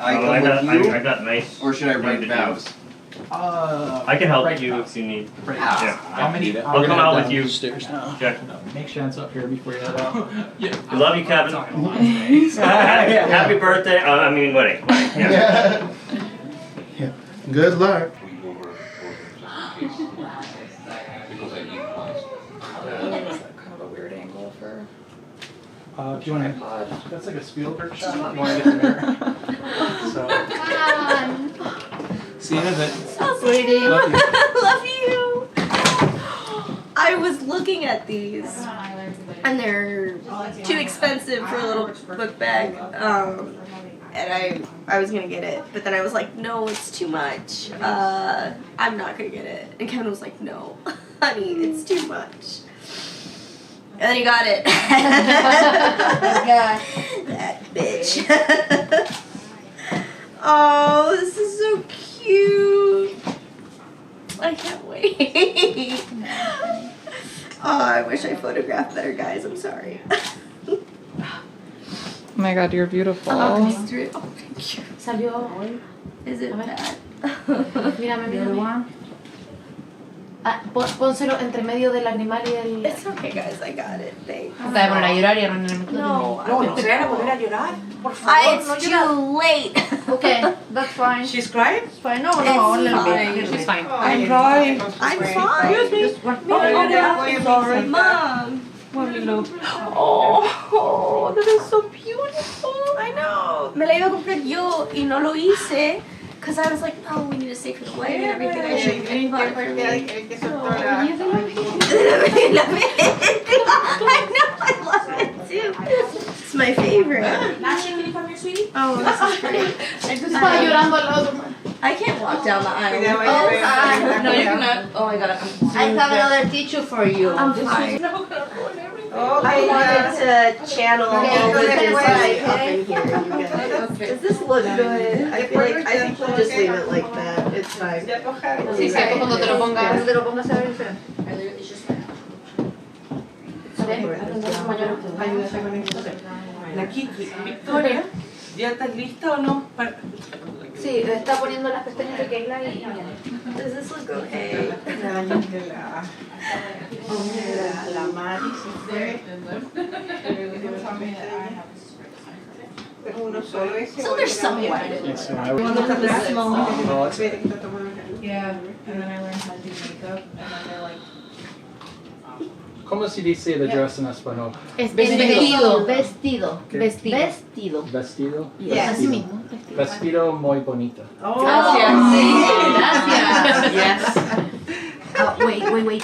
I come with you, I got nice. or should I write vows? I can help you if you need. Right. Yeah. I'll come out with you. Stairs now. Okay. Make sure it's up here before you head out. We love you, Kevin. Happy birthday. I mean, wedding. Yeah. Yeah. Good luck. If you want to, that's like a Spielberg shot. You want to get the mirror. So. See you in a bit. So sweetie. Love you. Love you. I was looking at these, and they're too expensive for a little book bag. And I was gonna get it, but then I was like, no, it's too much. I'm not gonna get it. And Kevin was like, no, honey, it's too much. And then he got it. That bitch. Oh, this is so cute. I can't wait. Oh, I wish I photographed better, guys. I'm sorry. Oh my god, you're beautiful. Oh, thank you. Salió hoy. Is it bad? Mírame, mírame. Ah, pónselo entre medio del animal y el... It's okay, guys. I got it. Thanks. Te voy a poner a llorar y ahora no. No, No se van a poner a llorar, por favor. it's too late. Okay, that's fine. She's crying? It's fine. No, It's only fine. She's fine. I'm crying. I'm fine. Excuse me. I'm sorry. Mom. Oh, that is so beautiful. I know. Me la iba a comprar yo y no lo hice. Because I was like, oh, we need to save for the wedding and everything. I should get it for me. I know, I love it too. It's my favorite. Nashi, can you come here, sweetie? Oh, this is great. Estaba llorando al lado. I can't walk down the aisle. No, you cannot. Oh my god. I have another tissue for you. I'm fine. Oh, I wanted to channel all the Okay. up in here. Does this look good? I think we'll just leave it like that. It's fine. Sí, saco cuando te lo pongas. Cuando te lo pongas a ver. La Kiki. Victoria, ¿ya estás lista o no? Sí, está poniendo las pestañas de Keila y viene. Does this look okay? La Mari se fue. Pero uno solo ese. So there's somewhere. Yes, You want to look at the small? well, it's Yeah, and then I learned how to do makeup, and then they're like, ¿Cómo se dice la dress en español? Vestido. Vestido. ¿Qué? Vestido. Vestido. Yes. Así mismo. Vestido muy bonita. Oh, Gracias. Gracias. Yes. Wait.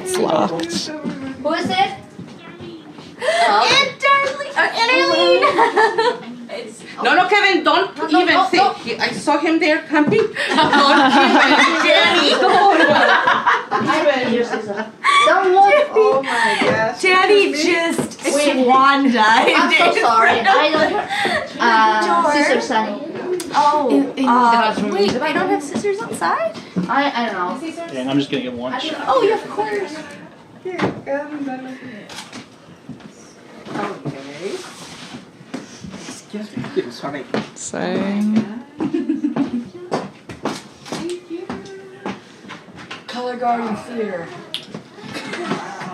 Sloths. Who is it? And Darlene, and Arlene. No, Kevin, don't even think. I saw him there coming. Don't Danny. Don't look. Oh my gosh. Danny just swan dived. I'm so sorry. I don't. Scissors, Sunny. Oh, bathroom. wait, I don't have scissors outside? I don't know. And I'm just gonna get one shot. Oh, yeah, of course. Okay. Excuse me. Sorry. Same. Color Guarding Theater.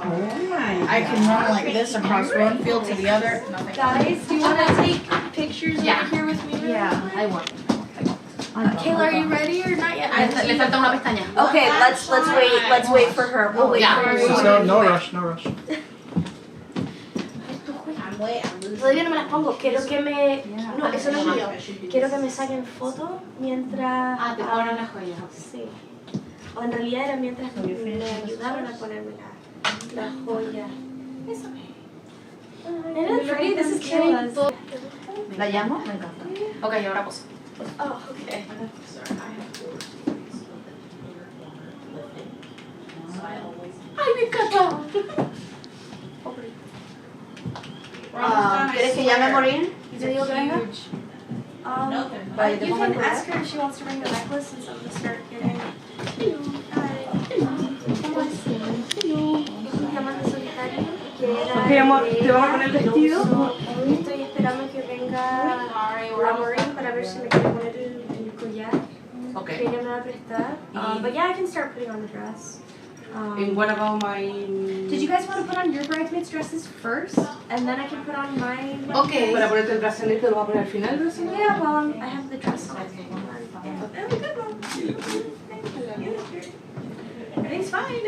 Oh my. I can run like this across one field to the other. Nothing. Guys, do you want to take pictures over here with me? Yeah, I want. Kayla, are you ready or not yet? Le falta una pestaña. Okay, let's wait for her. We'll wait Yeah. for her. No rush. Todavía no me las pongo, quiero que me... No, eso no es mío. Quiero que me saquen fotos mientras... Ah, te ponen las joyas. Sí. O en realidad era mientras me ayudaron a ponerme la joya. Eso. Isn't pretty? This is Kayla's. ¿La llamo? Me encanta. Ok, ahora poso. Oh, okay. ¡Ay, me encanta! ¿Quieres que llame a Morín? ¿Y te digo que venga? You can ask her if she wants to bring the necklace and so I'm gonna start getting... Ok, amor, ¿te vas a poner el vestido? Estoy esperando que venga la Maureen para ver si me quiere poner el collar. Ok. Karina me va a prestar. But yeah, I can start putting on the dress. And what about my... Did you guys want to put on your bridesmaids' dresses first? And then I can put on my... Okay. Para ponerte el brazalete, ¿lo vas a poner al final del brazalete? Yeah, well, I have the dress on. Everything's fine.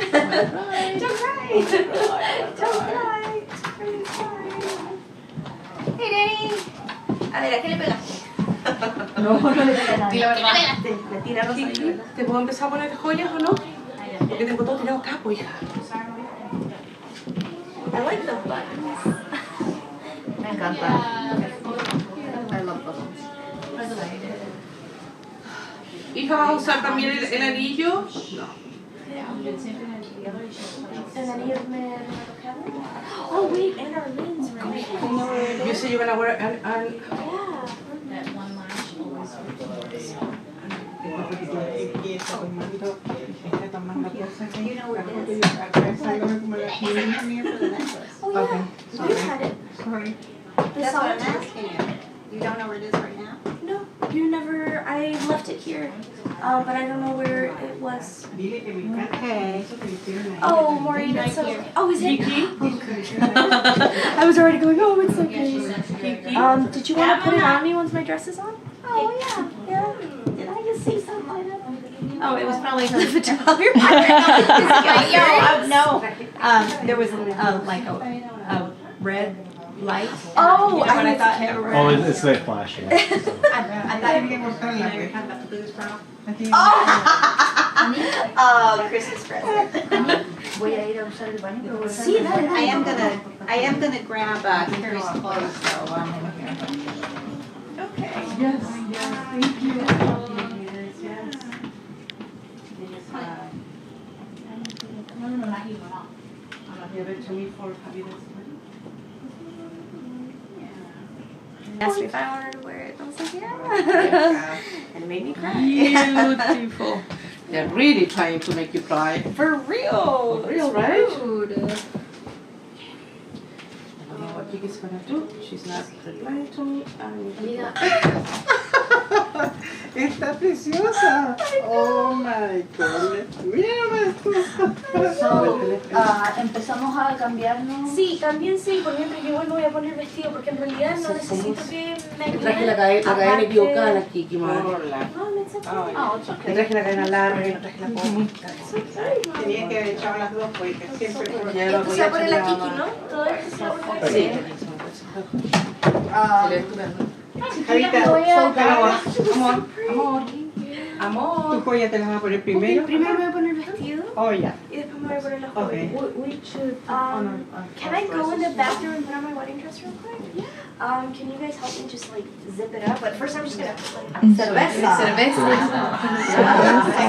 Don't cry. Don't cry. Everything's fine. Hey, Danny. A ver, ¿a qué le pegaste? No le pegué nada. ¿Qué le pegaste? La tira rosa. ¿Te puedo empezar a poner joyas o no? Porque tengo todo tirado acá, pues, hija. I like the buttons. Me encanta. I love buttons. Hija, ¿vas a usar también el anillo? No. And then you have my oh wait, and our limbs right. You say you're gonna wear an Yeah. That one lash always You know where it is. Oh yeah. Okay, You had it. Sorry. The That's what I'm solitaire. asking you. You don't know where it is right now? No, you never. I left it here, but I don't know where it was. Okay. Oh, Maureen, it's so. Oh, is it? I was already going. Oh, it's okay. Did you want to put it on me once my dress is on? Oh, yeah. Yeah. Did I just see something like that? Oh, it was probably her. No, there was like a red light. Oh, You know what I thought they were Oh, red? it's like flashing. I thought you were going to have to do this problem. Oh, Christmas present. Voy a ir a usar el baño, pero voy a usar Sí, el dale, baño. I am gonna grab Carrie's clothes, so Okay. Yes, thank you. Give it to me for happiness. Asked me if I wanted to wear it. I was like, yeah. And it made me cry. Beautiful. They're really trying to make you cry. For real. For real, right? Rude. I don't know what Kiki's gonna do. She's not replying to me. Amiga, Está preciosa. Oh my goodness. Mira esto. so, empezamos a cambiarnos. Sí, también sí, por mientras yo igual me voy a poner vestido porque en realidad no necesito que me Traje la cadena equivocada, la Kiki, madre. No, me saco. Ah, otro. Le traje la cadena larga y no traje la corta. Tenía que haber echado las dos porque siempre. Ya lo Esto se voy va a a poner la echar Kiki, ¿no? Todo esto se va a poner la Sí. Kiki. Se ve estupendo. Javita, voy a- Amor. Amor. ¿tu joya te las vas a poner primero? Primero me voy a poner vestido Oh, ya. y después me voy a poner la joya. Okay. We should Can I go in the bathroom and put on my wedding dress real quick? Yeah. Can you guys help me just like zip it up? But first I'm just gonna like Cerveza.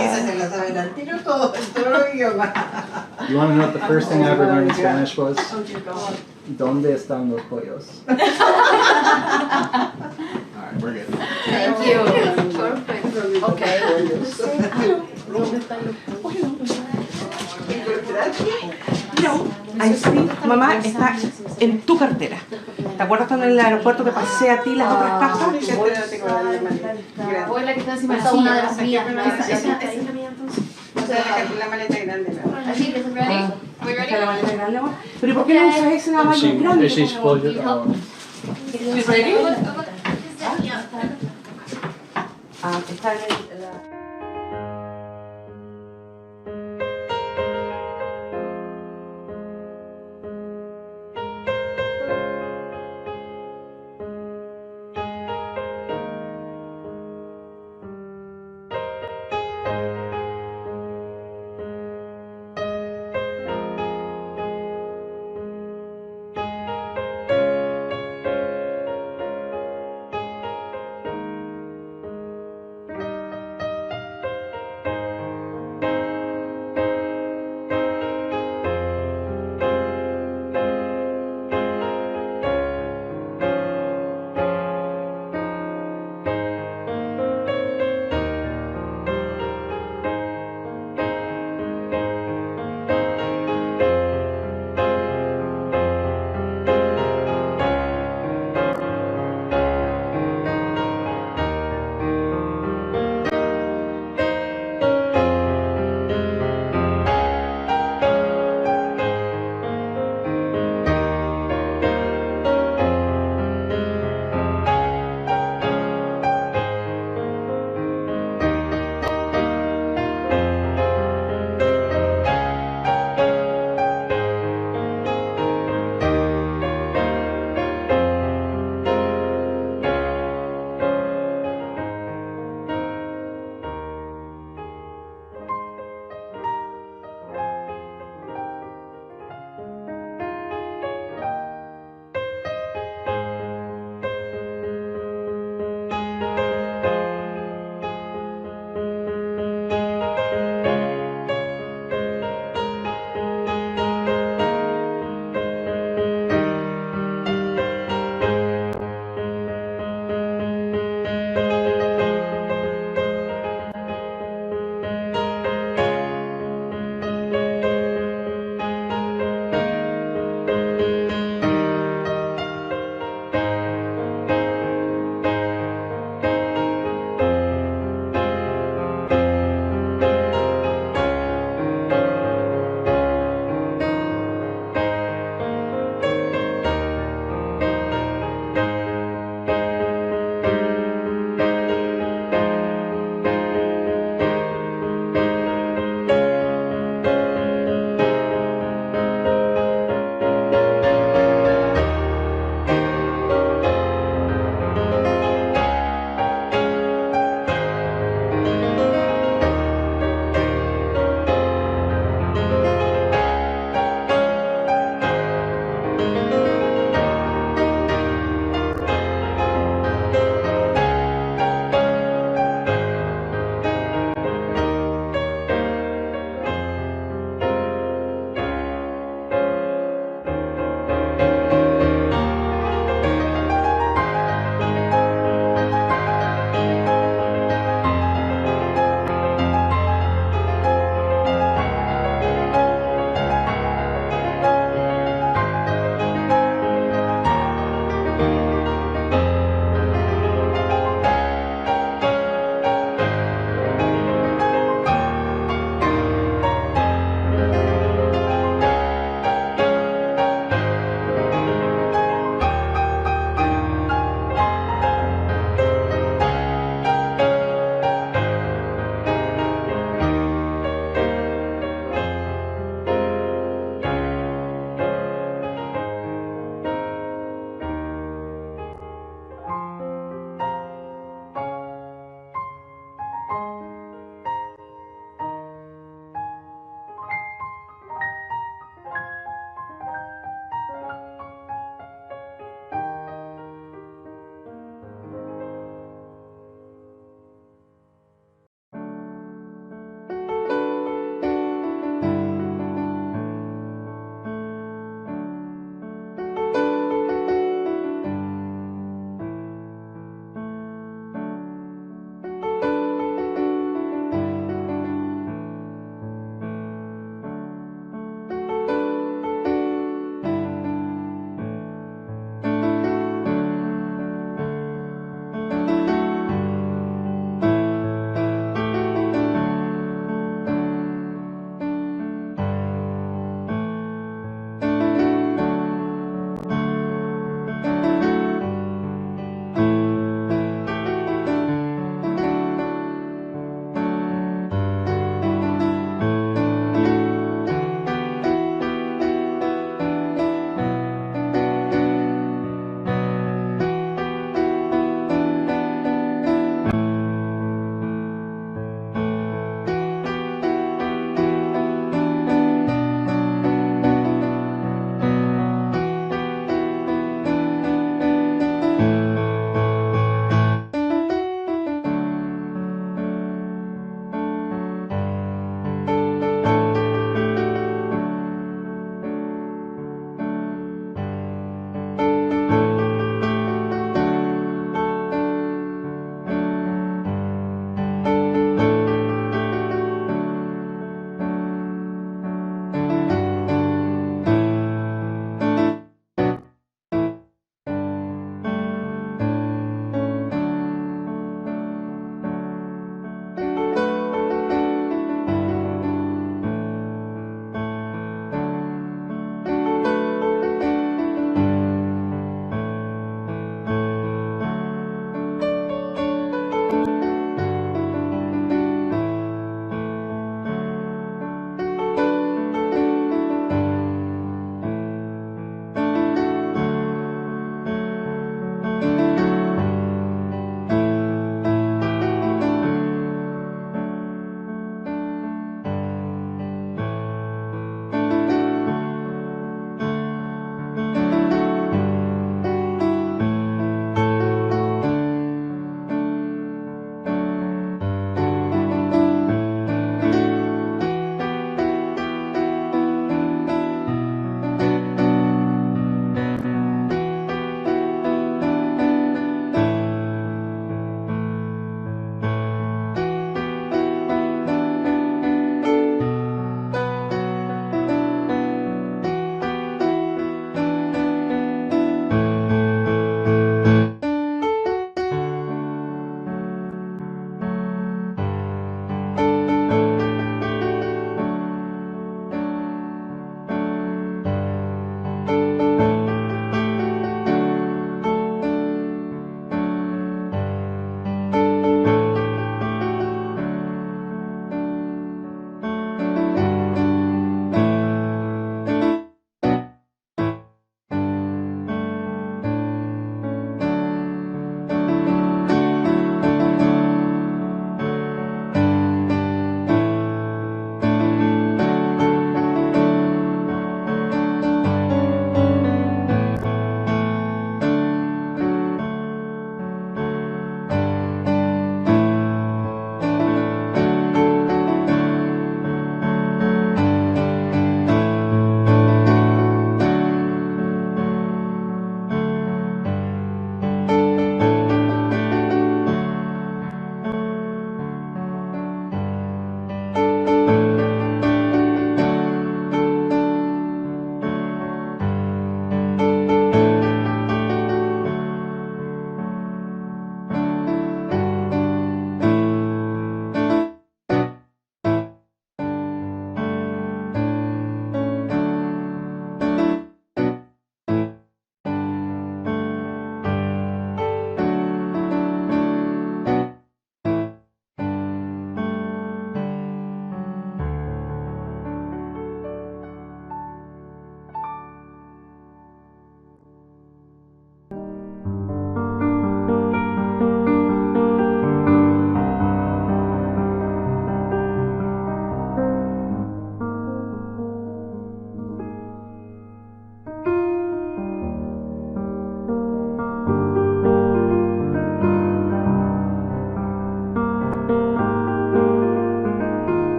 Esa se la saben al tiro todo el idioma. You want to know what the first thing I ever learned in Yeah. Spanish was? ¿Dónde están los pollos? Alright, we're good. Thank you. Perfect. Okay. No, ahí sí, mamá, está en tu cartera. ¿Te acuerdas cuando en el aeropuerto te pasé a ti las otras cajas? Voy la que está encima de la una de las mías. Esa es la mía entonces. La maleta grande. Así que ready? Are we Deja ready? la maleta grande, amor. Pero ¿y por qué no usas ese nada más She, grande? she's folded. You ready? Está en el...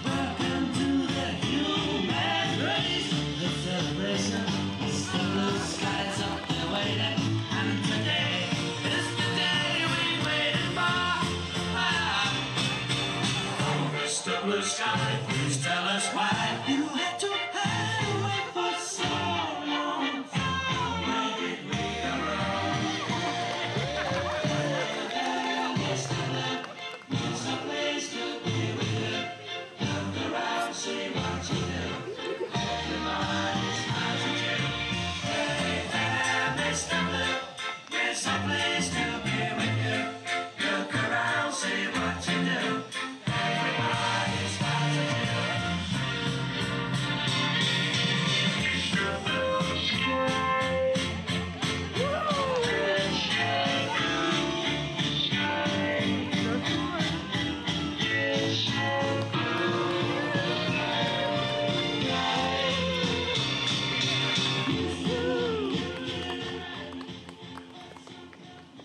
Welcome to Please tell us why you had to hide away for so long. Where did we go wrong? There's a place to be with you. Look around, see what you do. Everybody smiles at you. Hey there, Mr. Blue. There's a place to be with you. Look around, see what you do. Everybody smiles at you.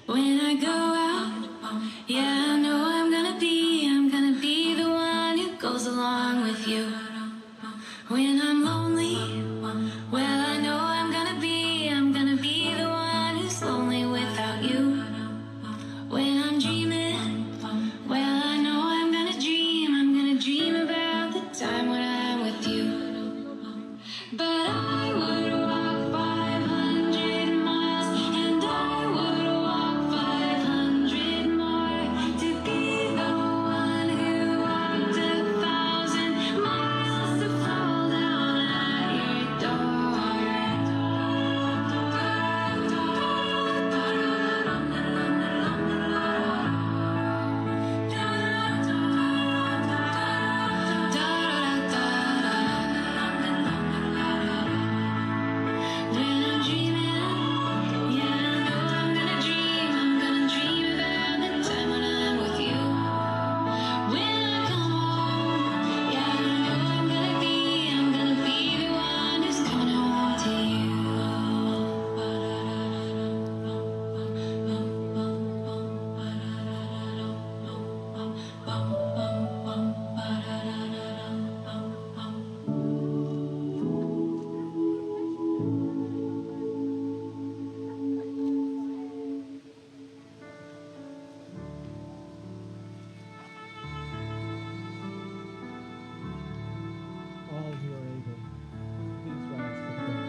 When I go out, yeah, I know I'm gonna be the one who goes along with you. When I'm lonely, well, I know I'm gonna be the one who's lonely without you. When I'm dreaming, well, I know I'm gonna dream about the time when I'm with you. But I would walk 500 miles, and I would walk 500 more to be the one who walked 1,000 miles to fall down at your door. When I'm dreaming, yeah, I know I'm gonna dream about the time when I'm with you. When I come home, yeah, I know I'm gonna be the one who's coming home to All who are able, please rise for prayer.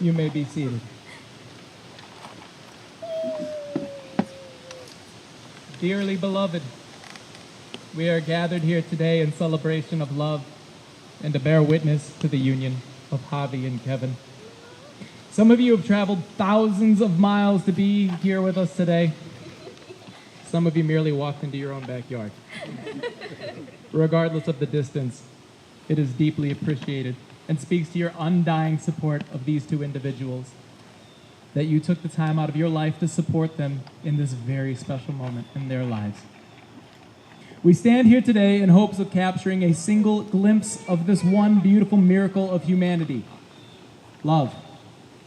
You may be seated. Dearly beloved, we are gathered here today in celebration of love and to bear witness to the union of Javi and Kevin. Some of you have traveled thousands of miles to be here with us today. Some of you merely walked into your own backyard. Regardless of the distance, it is deeply appreciated and speaks to your undying support of these two individuals, that you took the time out of your life to support them in this very special moment in their lives. We stand here today in hopes of capturing a single glimpse of this one beautiful miracle of humanity. Love.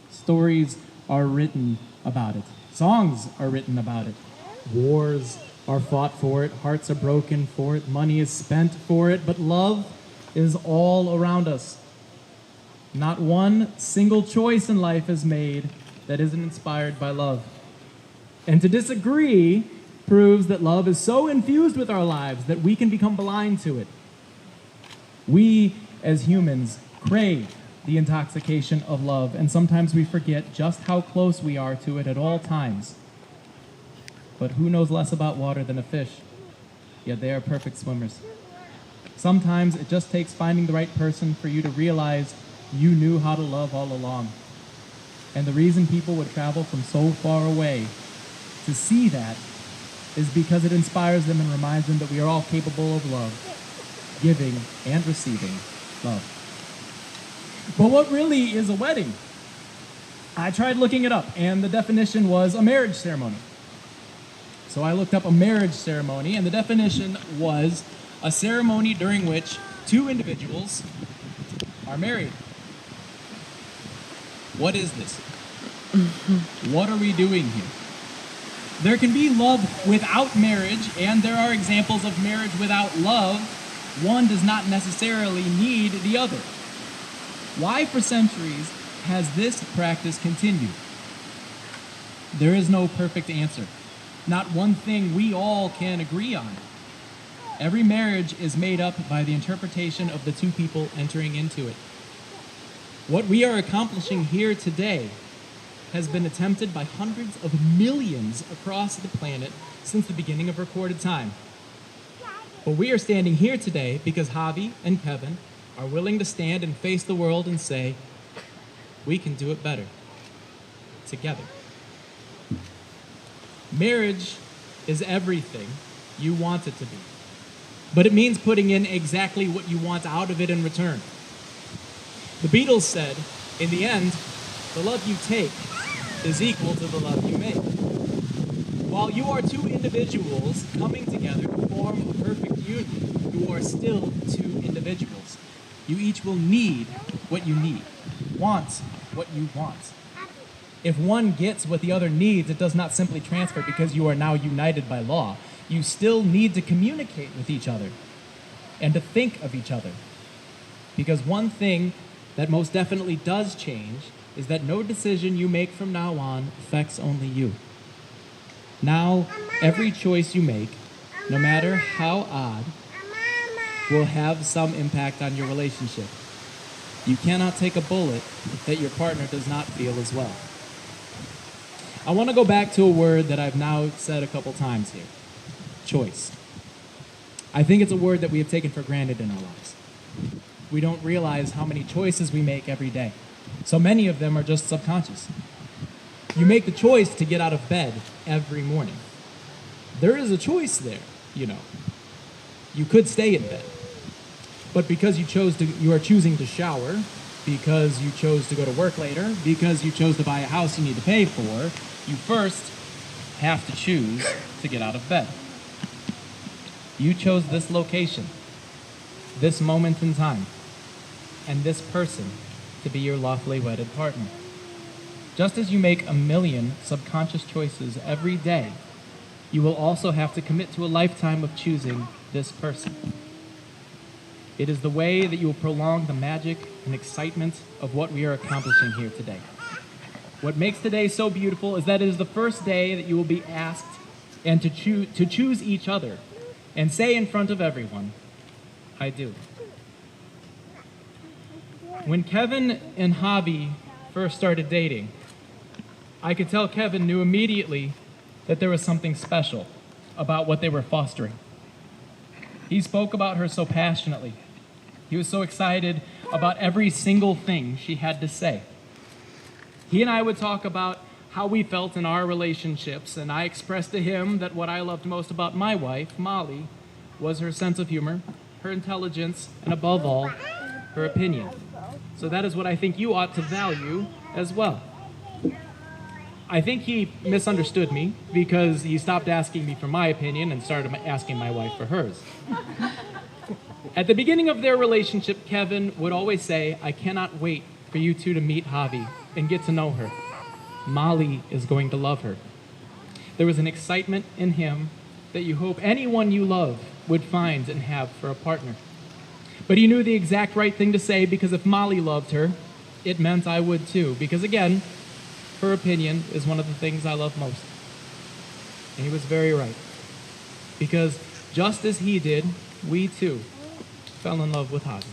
Stories are written about it. Songs are written about it. Wars are fought for it. Hearts are broken for it. Money is spent for it. But love is all around us. Not one single choice in life is made that isn't inspired by love. And to disagree proves that love is so infused with our lives that we can become blind to it. We, as humans, crave the intoxication of love, and sometimes we forget just how close we are to it at all times. But who knows less about water than a fish? Yet they are perfect swimmers. Sometimes it just takes finding the right person for you to realize you knew how to love all along. And the reason people would travel from so far away to see that is because it inspires them and reminds them that we are all capable of love, giving and receiving love. But what really is a wedding? I tried looking it up, and the definition was a marriage ceremony. So I looked up a marriage ceremony, and the definition was a ceremony during which two individuals are married. What is this? What are we doing here? There can be love without marriage, and there are examples of marriage without love. One does not necessarily need the other. Why for centuries has this practice continued? There is no perfect answer. Not one thing we all can agree on. Every marriage is made up by the interpretation of the two people entering into it. What we are accomplishing here today has been attempted by hundreds of millions across the planet since the beginning of recorded time. But we are standing here today because Javi and Kevin are willing to stand and face the world and say, we can do it better, together. Marriage is everything you want it to be, but it means putting in exactly what you want out of it in return. The Beatles said, in the end, the love you take is equal to the love you make. While you are two individuals coming together to form a perfect union, you are still two individuals. You each will need what you need, want what you want. If one gets what the other needs, it does not simply transfer because you are now united by law. You still need to communicate with each other and to think of each other. Because one thing that most definitely does change is that no decision you make from now on affects only you. Now, every choice you make, no matter how odd, will have some impact on your relationship. You cannot take a bullet that your partner does not feel as well. I want to go back to a word that I've now said a couple times here. Choice. I think it's a word that we have taken for granted in our lives. We don't realize how many choices we make every day. So many of them are just subconscious. You make the choice to get out of bed every morning. There is a choice there, you know. You could stay in bed. But because you are choosing to shower, because you chose to go to work later, because you chose to buy a house you need to pay for, you first have to choose to get out of bed. You chose this location, this moment in time, and this person to be your lawfully wedded partner. Just as you make a million subconscious choices every day, you will also have to commit to a lifetime of choosing this person. It is the way that you will prolong the magic and excitement of what we are accomplishing here today. What makes today so beautiful is that it is the first day that you will be asked and to choose each other and say in front of everyone, I do. When Kevin and Javi first started dating, I could tell Kevin knew immediately that there was something special about what they were fostering. He spoke about her so passionately. He was so excited about every single thing she had to say. He and I would talk about how we felt in our relationships, and I expressed to him that what I loved most about my wife, Molly, was her sense of humor, her intelligence, and above all, her opinion. So that is what I think you ought to value as well. I think he misunderstood me because he stopped asking me for my opinion and started asking my wife for hers. At the beginning of their relationship, Kevin would always say, I cannot wait for you two to meet Javi and get to know her. Molly is going to love her. There was an excitement in him that you hope anyone you love would find and have for a partner. But he knew the exact right thing to say, because if Molly loved her, it meant I would too. Because again, her opinion is one of the things I love most. And he was very right. Because just as he did, we too fell in love with Javi.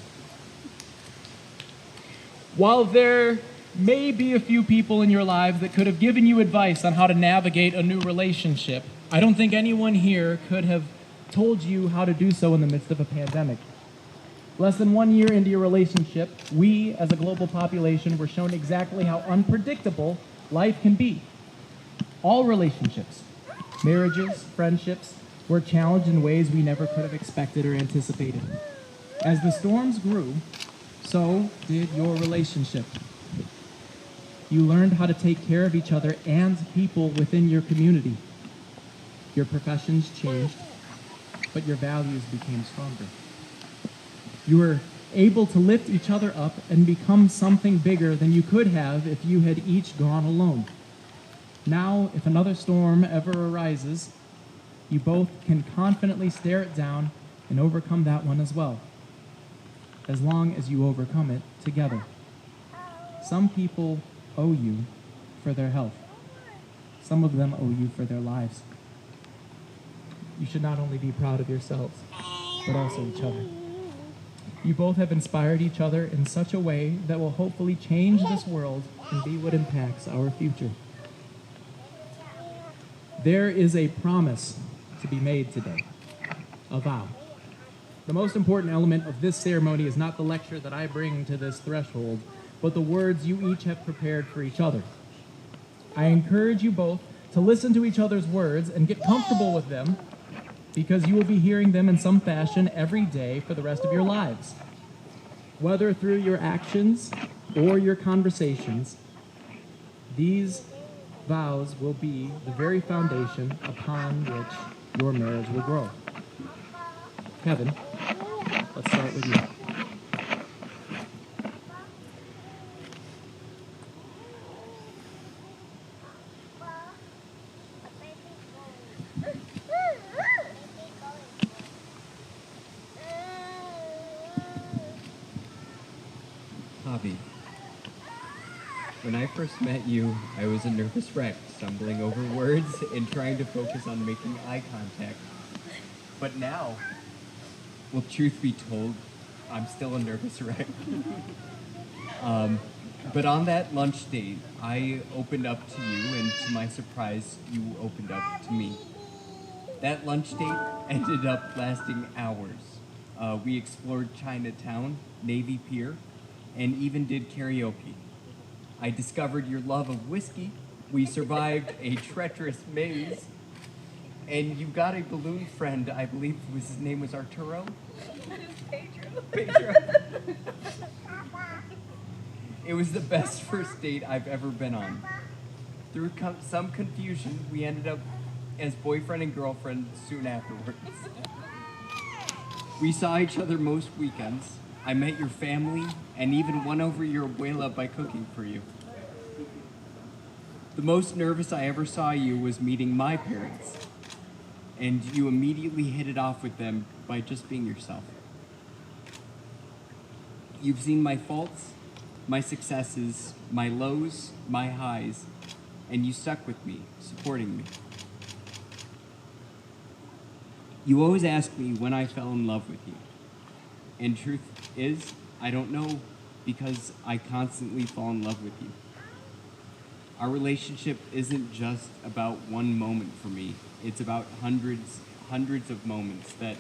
While there may be a few people in your lives that could have given you advice on how to navigate a new relationship, I don't think anyone here could have told you how to do so in the midst of a pandemic. Less than 1 year into your relationship, we, as a global population, were shown exactly how unpredictable life can be. All relationships, marriages, friendships, were challenged in ways we never could have expected or anticipated. As the storms grew, so did your relationship. You learned how to take care of each other and people within your community. Your professions changed, but your values became stronger. You were able to lift each other up and become something bigger than you could have if you had each gone alone. Now, if another storm ever arises, you both can confidently stare it down and overcome that one as well, as long as you overcome it together. Some people owe you for their health. Some of them owe you for their lives. You should not only be proud of yourselves, but also each other. You both have inspired each other in such a way that will hopefully change this world and be what impacts our future. There is a promise to be made today, a vow. The most important element of this ceremony is not the lecture that I bring to this threshold, but the words you each have prepared for each other. I encourage you both to listen to each other's words and get comfortable with them, because you will be hearing them in some fashion every day for the rest of your lives. Whether through your actions or your conversations, these vows will be the very foundation upon which your marriage will grow. Kevin, let's start with you. Javi, when I first met you, I was a nervous wreck, stumbling over words and trying to focus on making eye contact. But now, well, truth be told, I'm still a nervous wreck. But on that lunch date, I opened up to you, and to my surprise, you opened up to me. That lunch date ended up lasting hours. We explored Chinatown, Navy Pier, and even did karaoke. I discovered your love of whiskey. We survived a treacherous maze. And you got a balloon friend, I believe his name was Arturo? Pedro. It was the best first date I've ever been on. Through some confusion, we ended up as boyfriend and girlfriend soon afterwards. We saw each other most weekends. I met your family and even won over your abuela by cooking for you. The most nervous I ever saw you was meeting my parents, and you immediately hit it off with them by just being yourself. You've seen my faults, my successes, my lows, my highs, and you stuck with me, supporting me. You always ask me when I fell in love with you. And truth is, I don't know, because I constantly fall in love with you. Our relationship isn't just about one moment for me. It's about hundreds of moments that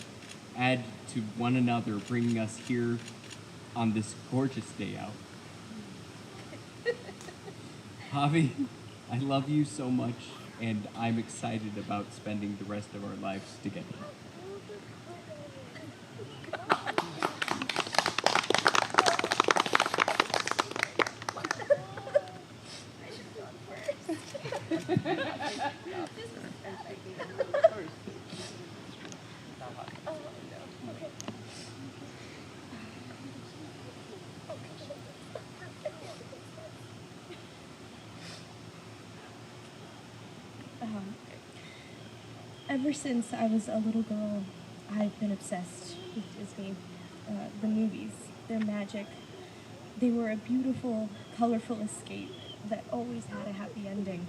add to one another, bringing us here on this gorgeous day out. Javi, I love you so much, and I'm excited about spending the rest of our lives together. Ever since I was a little girl, I've been obsessed with Disney. the movies, they're magic. They were a beautiful, colorful escape that always had a happy ending.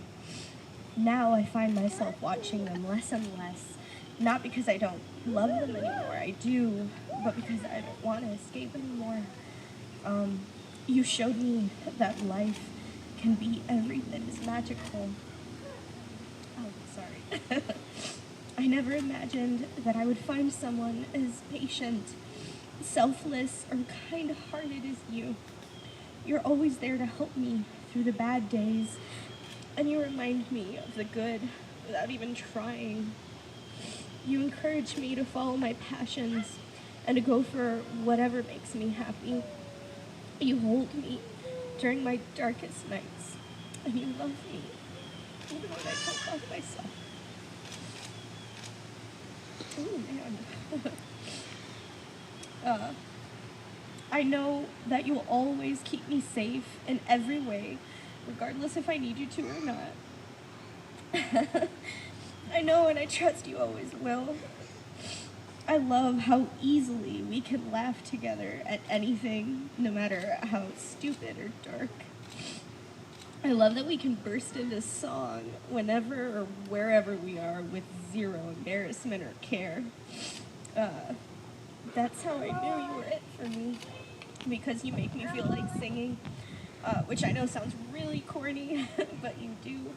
Now I find myself watching them less and less, not because I don't love them anymore, I do, but because I don't want to escape anymore. You showed me that life can be every bit as magical. Oh, sorry. I never imagined that I would find someone as patient, selfless, or kind-hearted as you. You're always there to help me through the bad days, and you remind me of the good without even trying. You encourage me to follow my passions and to go for whatever makes me happy. You hold me during my darkest nights, and you love me even when I don't love myself. Oh, man. I know that you'll always keep me safe in every way, regardless if I need you to or not. I know and I trust you always will. I love how easily we can laugh together at anything, no matter how stupid or dark. I love that we can burst into song whenever or wherever we are with zero embarrassment or care. That's how I knew you were it for me, because you make me feel like singing, which I know sounds really corny, but you do.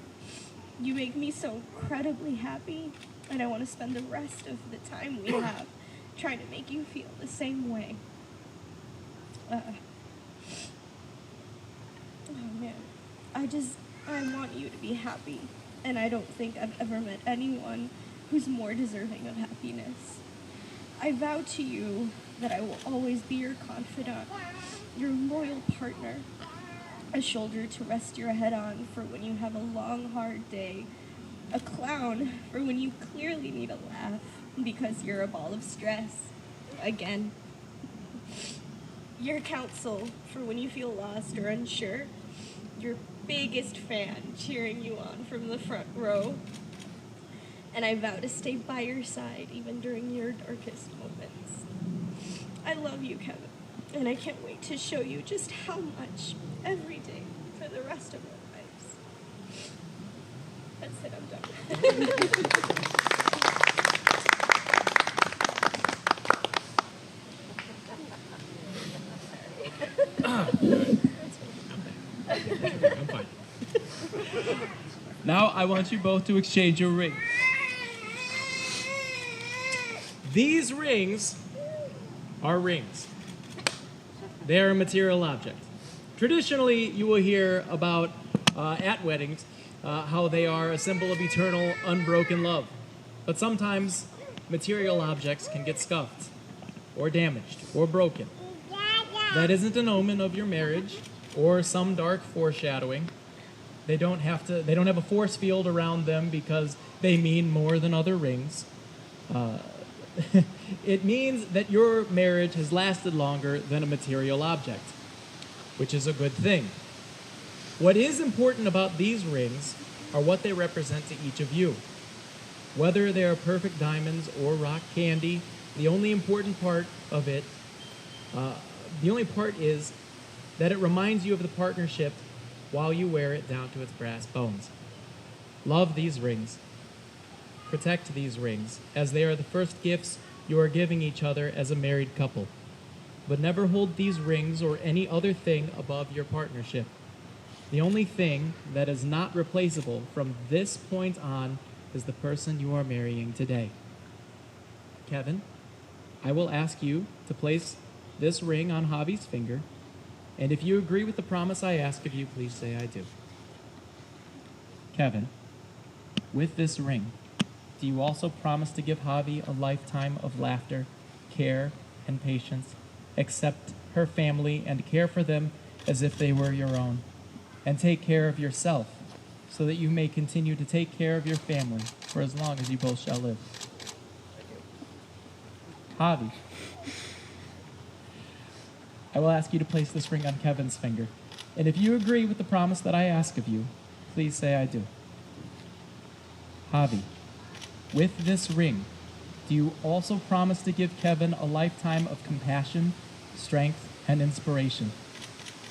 You make me so incredibly happy, and I want to spend the rest of the time we have trying to make you feel the same way. Oh man, I want you to be happy, and I don't think I've ever met anyone who's more deserving of happiness. I vow to you that I will always be your confidant, your loyal partner, a shoulder to rest your head on for when you have a long, hard day, a clown for when you clearly need a laugh because you're a ball of stress, again. Your counsel for when you feel lost or unsure, your biggest fan cheering you on from the front row. And I vow to stay by your side even during your darkest moments. I love you, Kevin, and I can't wait to show you just how much every day for the rest of our lives. That's it, I'm done. I'm fine. Now I want you both to exchange your rings. These rings are rings. They are a material object. Traditionally, you will hear about at weddings how they are a symbol of eternal, unbroken love. But sometimes material objects can get scuffed or damaged or broken. That isn't an omen of your marriage or some dark foreshadowing. They don't have a force field around them because they mean more than other rings. It means that your marriage has lasted longer than a material object, which is a good thing. What is important about these rings are what they represent to each of you. Whether they are perfect diamonds or rock candy, the only important part of it, is that it reminds you of the partnership while you wear it down to its brass bones. Love these rings. Protect these rings, as they are the first gifts you are giving each other as a married couple. But never hold these rings or any other thing above your partnership. The only thing that is not replaceable from this point on is the person you are marrying today. Kevin, I will ask you to place this ring on Javi's finger, and if you agree with the promise I ask of you, please say I do. Kevin, with this ring, do you also promise to give Javi a lifetime of laughter, care, and patience, accept her family and care for them as if they were your own, and take care of yourself so that you may continue to take care of your family for as long as you both shall live? Javi, I will ask you to place this ring on Kevin's finger, and if you agree with the promise that I ask of you, please say I do. Javi, with this ring, do you also promise to give Kevin a lifetime of compassion, strength, and inspiration?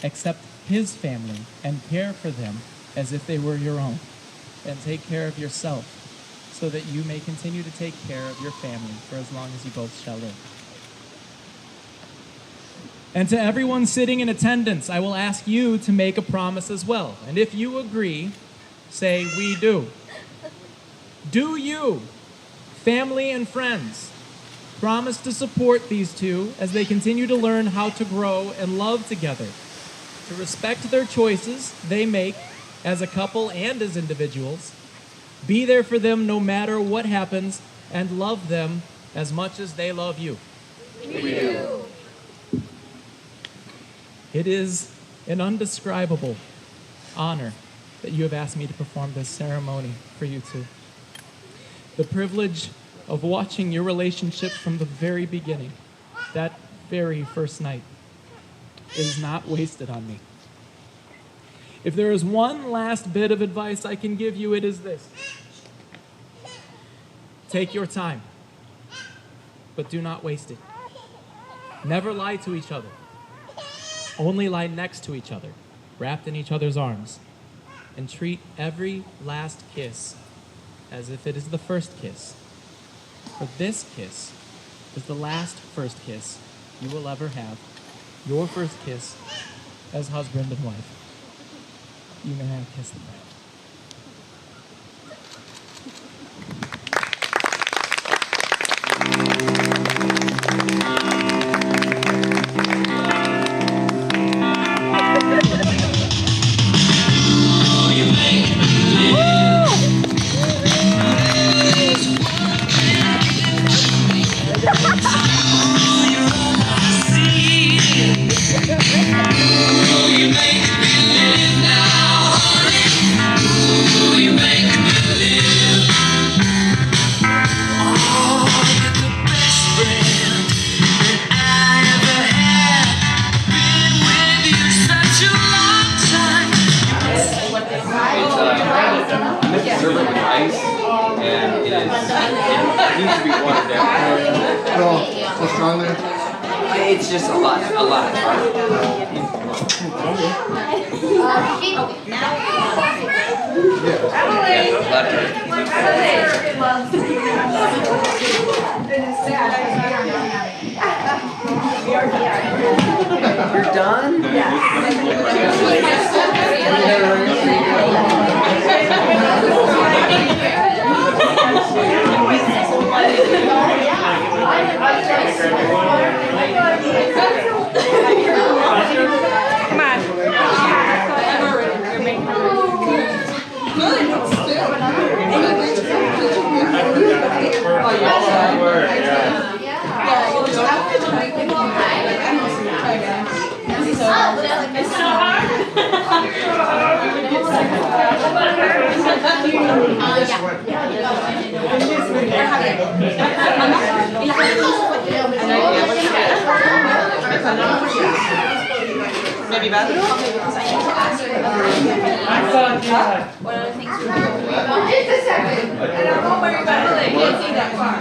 Accept his family and care for them as if they were your own, and take care of yourself so that you may continue to take care of your family for as long as you both shall live. And to everyone sitting in attendance, I will ask you to make a promise as well. And if you agree, say, "We do." Do you, family and friends, promise to support these two as they continue to learn how to grow and love together, to respect their choices they make as a couple and as individuals, be there for them no matter what happens, and love them as much as they love you? We do. It is an undescribable honor that you have asked me to perform this ceremony for you two. The privilege of watching your relationship from the very beginning, that very first night, is not wasted on me. If there is one last bit of advice I can give you, it is this. Take your time, but do not waste it. Never lie to each other. Only lie next to each other, wrapped in each other's arms, and treat every last kiss as if it is the first kiss. For this kiss is the last first kiss you will ever have, your first kiss as husband and wife. You may now kiss the bride. It's just a lot. You're done? Maybe bathroom? One of the things we're doing. Just a second. And I'm not worried about it. I can't see that far.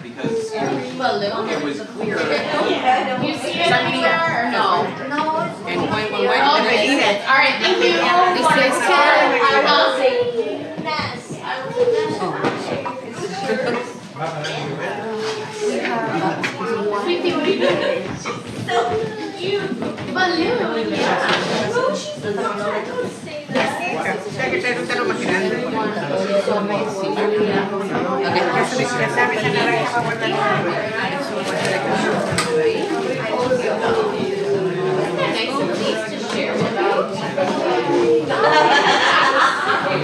Because it was clear. You see it anywhere or no? No. And when eat it. All right, thank you. This is Ken. I will say yes. I will Sweetie, what are you doing? So cute. Balloon.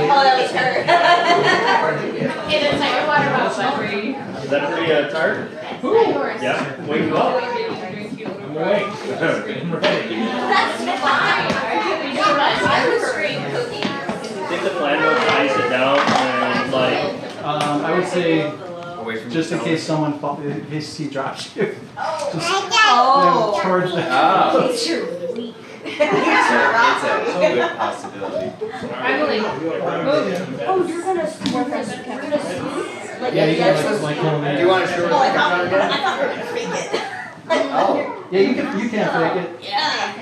Oh, that was her. It is like a water bottle. Is that pretty tart? Yeah. Wake up. I'm awake. I'm ready. That's fine. I was straight cookie. I think the plan was to ice it down. say, Away from just in yourself. case someone falls, in case he drops you. Just Oh. towards the. Oh. It's your weak. It's a good possibility. Emily, move. Oh, you're gonna smoke us. We're gonna smoke. Like, Yeah, you can that's like hold Do it. you want to show Oh, I thought we were gonna fake it. Oh. Yeah, you can fake it. Yeah.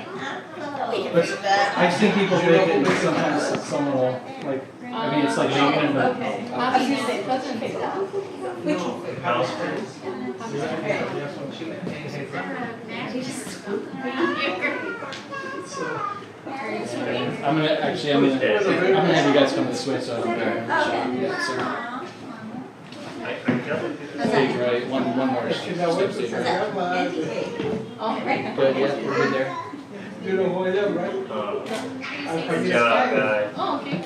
We can But do that. I've seen people fake it, and sometimes someone will like. I mean, it's like shaking, but. I'm gonna have you guys come this way so I don't get stage right. One more step stage right. Good, yeah, we're good there. Good job, guys. Oh, okay.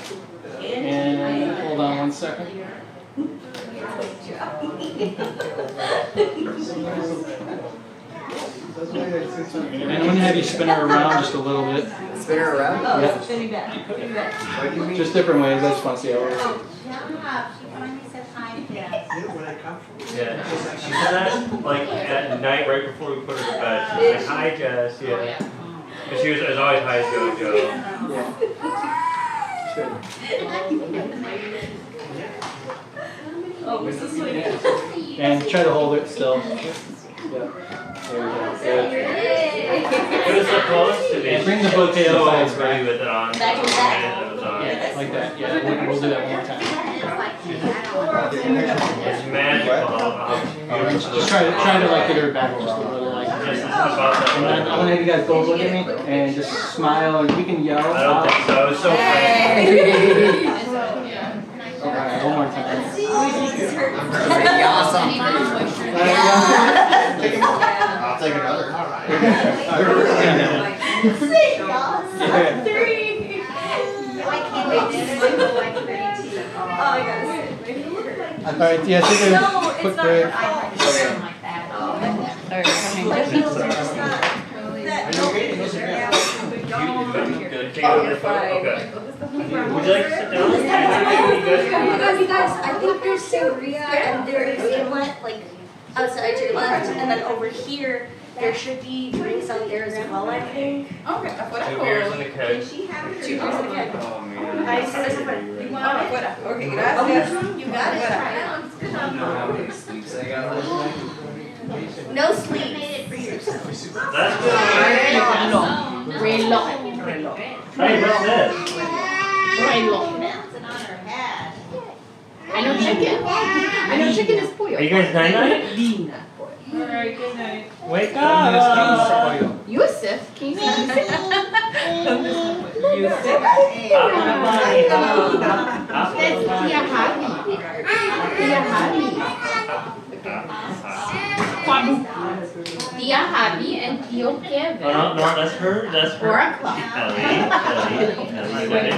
And hold on 1 second. And I'm gonna have you spin her around just a little bit. Spin her around? Oh, Yeah. spin me back. Put me back. What do you mean? Just different ways. I just want to see how it works. Yeah, she said that like at night right before we put her to bed. She was like, hi Jess, yeah. And she was always hi Jojo. Oh, what's this way? And try to hold it still. Yeah. There we go. Good. It was supposed to be. And bring the bouquet so outside, pretty with it on. Back and back. And it was on. Yeah, like that. Yeah, we'll do that one more time. It's magical. Just try to like get her back just a little like. Just about that. And then I'm gonna have you guys both look at me and just smile and you can yell. I don't think so. It was so funny. Alright, one more time. I'll take another. Alright, yeah, take a quick break. Good. Take it over your phone. Okay. Would you like to sit down? You guys, I think there's sangria and there is inlet, like outside to your left, and then over here there should be drinks out there as well, I think. Okay, afuera. 2 beers in the keg. 2 beers in the keg. Oh man. I said, Afuera. Okay, gracias. you got it. No sleep. That's good. Reloj. Hey, what's this? Reloj. I know chicken. I know chicken is pollo. Are you guys night-night? Alright, good night. Wake up! You a Sith? Can you say Tia Javi. Tia Javi. Tia Javi and Tio Kevin. Oh, no, that's her. That's her. 4 o'clock. Ellie.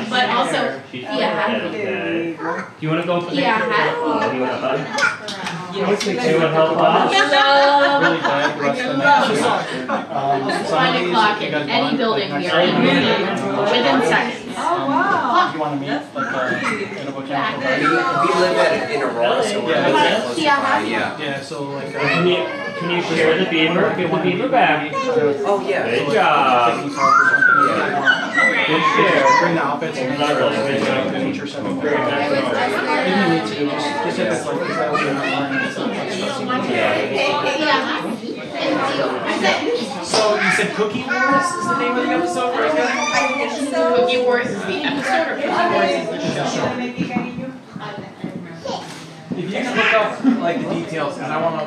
But also She's Tia Javi. okay. Do you want to go for Tia Javi. Do you want to hug? Do you want to help us? Really bad rust in that. 5 o'clock in any building we are in within seconds. Do you want to meet like in a botanical garden? We live in Aurora, so we're Yeah, close Tia by, Javi. yeah. So like. Can you share the beaver? Give the beaver back. Oh, yeah. Good job. Good share. Bring the outfits and then the teacher said. If you need to, just hit this like this. That will be enough line. So you said Cookie Wars is the name of the episode, right guys? Cookie Wars is the episode or Cookie Wars is the show? If you can look up like the details, because I want to.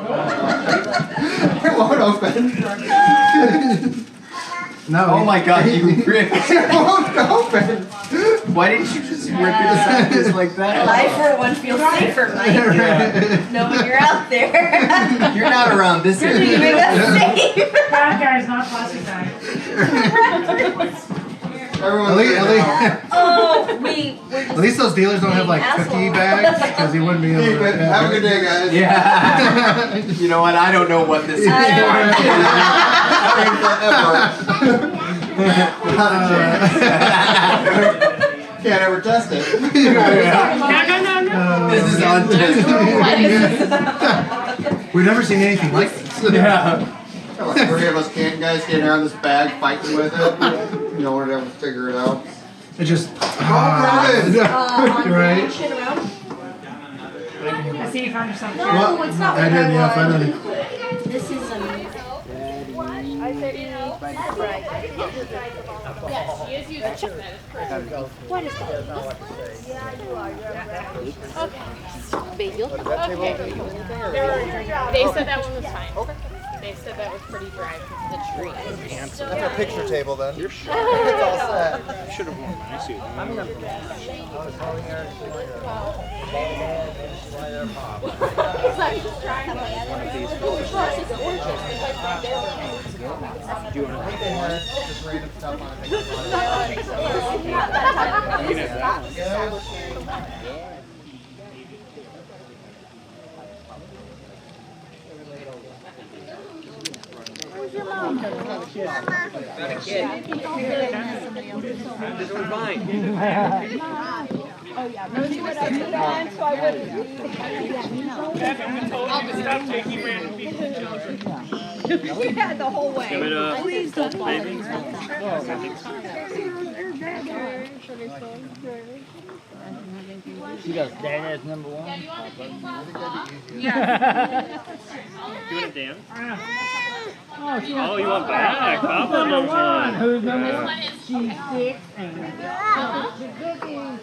It won't open. No. Oh my god, you ripped it. It won't open. Why didn't you just rip it aside just like that? I, for one, feel safer, Mike. Knowing you're out there. You're not around this You're keeping us safe. Bad guys, not plastic bags. At least those dealers don't have like cookie bags because he wouldn't be able to. Have a good day, guys. Yeah. You know what? I don't know what this is. Can't ever test it. No. This is untested. We've never seen anything like this. Yeah. Like 3 of us guys getting around this bag, fighting with it. You know, we're able to figure it out. It just. Right. I see you found yourself. No, it's not I did, yeah, finally. This is What is that? Bagel? Okay. They said that one was fine. Okay. They said that was pretty dry because the tree. That's our picture table then. You're sure? It's all set. Should have worn my suit. Do you want to just random stuff on Where's your mom? Not a kid. This one's mine. Oh yeah, no, she would have been on, so I wouldn't. Stop taking random people's children. We had the whole way. Give it a Please don't fall. baby. She goes, Dad, that's number 1. Yeah. You want to dance? Oh, you want back? Papa number 1. Who's number 1? She's 6 and How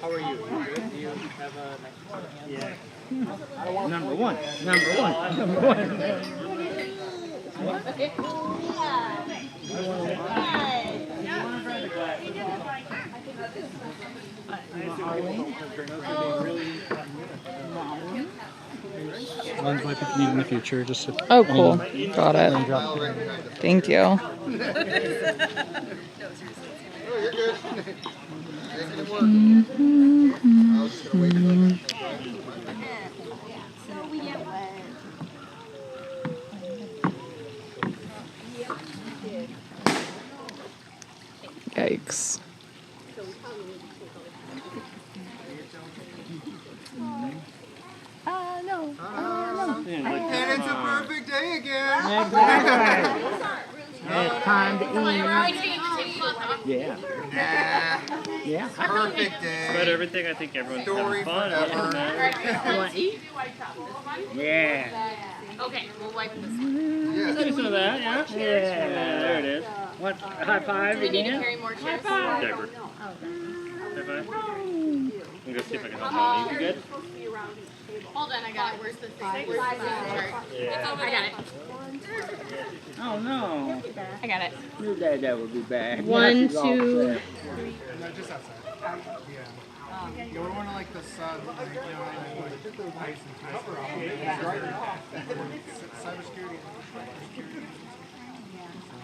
are you? You good? Do you have a next one? Yeah. Number 1. Number 1. Number 1. Mine's might be needed in the future. Just to, Oh, cool. Got it. Thank you. Oh, you're good. I was just gonna wait for Yikes. no. And it's a perfect day again. It's time to eat. Yeah. Yeah. Perfect day. But everything, I think everyone's Story having fun. forever. Other than that. You want to eat? Yeah. Okay, we'll wipe this. Yeah. Do some of that, yeah? Yeah. There it is. What? High five Do we need to again? carry more chips? Deborah. High five. I'm gonna see if I can help out. You good? Hold on, I got it. Where's the thing? Where's the chart? Yeah. I got it. Oh no. I got it. Your dad would be back. 1, She's all 2. set. No, just outside. Yeah. You don't want to like the sun, like, you know, like ice and cybersecurity.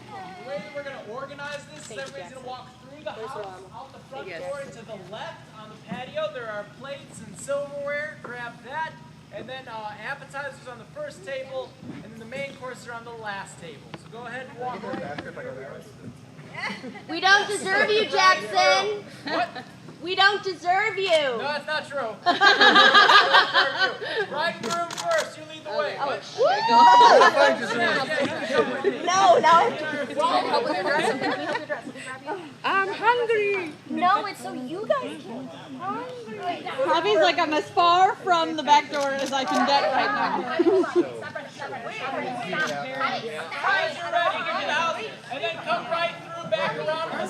The way that we're going to organize this is everybody's going to walk through the house, out the front door, and to the left on the patio. There are plates and silverware. Grab that. And then appetizers on the first table, and then the main courses are on the last table. So go ahead and walk around. We don't deserve you, Jackson. What? We don't deserve you. No, that's not true. Bridegroom first. You lead the way. No, now I have to. I'm hungry. No, it's so you guys can. Javi's like, I'm as far from the back door as I can get right now. Guys, you're ready to get out, and then come right through, back around to the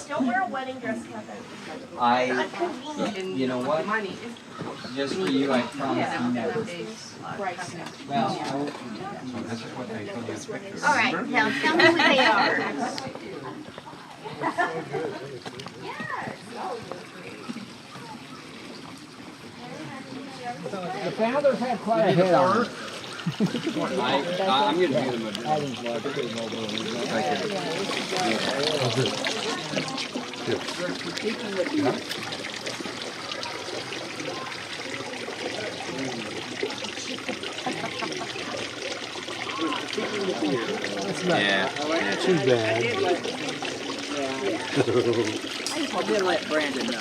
Don't wear a wedding dress, Heather. You know what? Just for you, I promise you never. Well, this is what I told you. All right, now tell me what they are. The founders had quite a head on it. I'm going to do the majority. Yeah. Too bad. I did let Brandon know.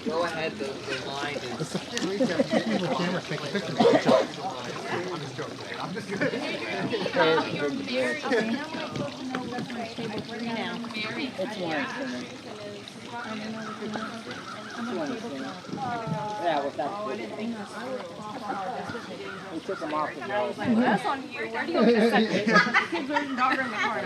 Go ahead, the line is. Cameras taking pictures. I'm just joking. I'm just kidding. It's one. Yeah, with that. We took them off of the That's on you. Where do you want me to set it? Kids are in dog in the car.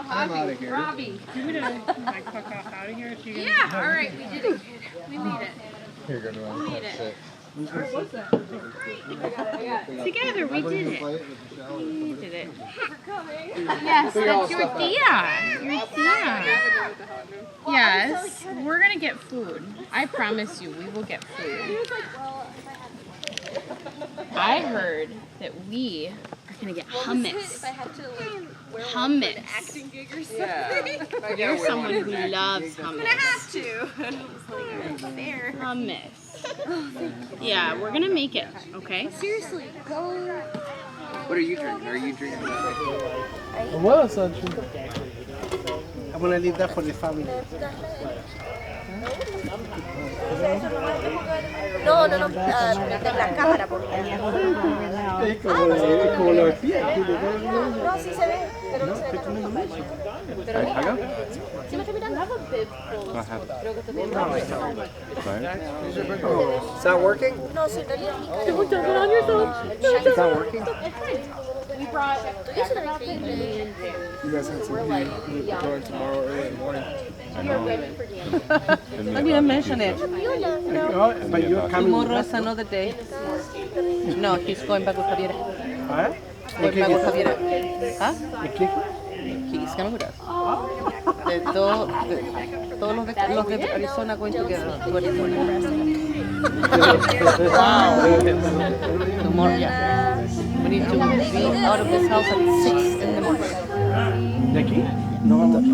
I'm out of here. Robbie. You would have like fuck off out of here if you. Yeah, all right, we did it, kid. We made it. Here, go to We made it. What's that? Together, we did it. We did it. Yes, that's your Thea. Your Thea. Yes, we're gonna get food. I promise you, we will get food. I heard that we are gonna get hummus. Hummus. Acting gig or something. Yeah. You're someone who loves hummus. I'm gonna have to. Fair. Hummus. Yeah, we're gonna make it, okay? Seriously, go. What are you drinking? Are you drinking Well, sunshine. I'm gonna leave that for the family. No, de la cámara, porque... Es como lo decía. No, sí se ve, pero no se ve tanto. Sí me estoy mirando. Have a bib full. Creo que te tengo. Is that working? No, sí, en realidad. Don't dump it on yourself. Is that working? We brought You guys had some heat. We're going tomorrow early in the morning. You're ready for dinner. I didn't mention it. But you're coming. Tomorrow is another day. No, he's going back with Javier. Huh? Going back with Javier. Huh? He's coming with us. Todos los de Arizona going together. Wow. Tomorrow, yeah. We need to be out of this house at 6 in the morning. ¿De aquí? No vamos a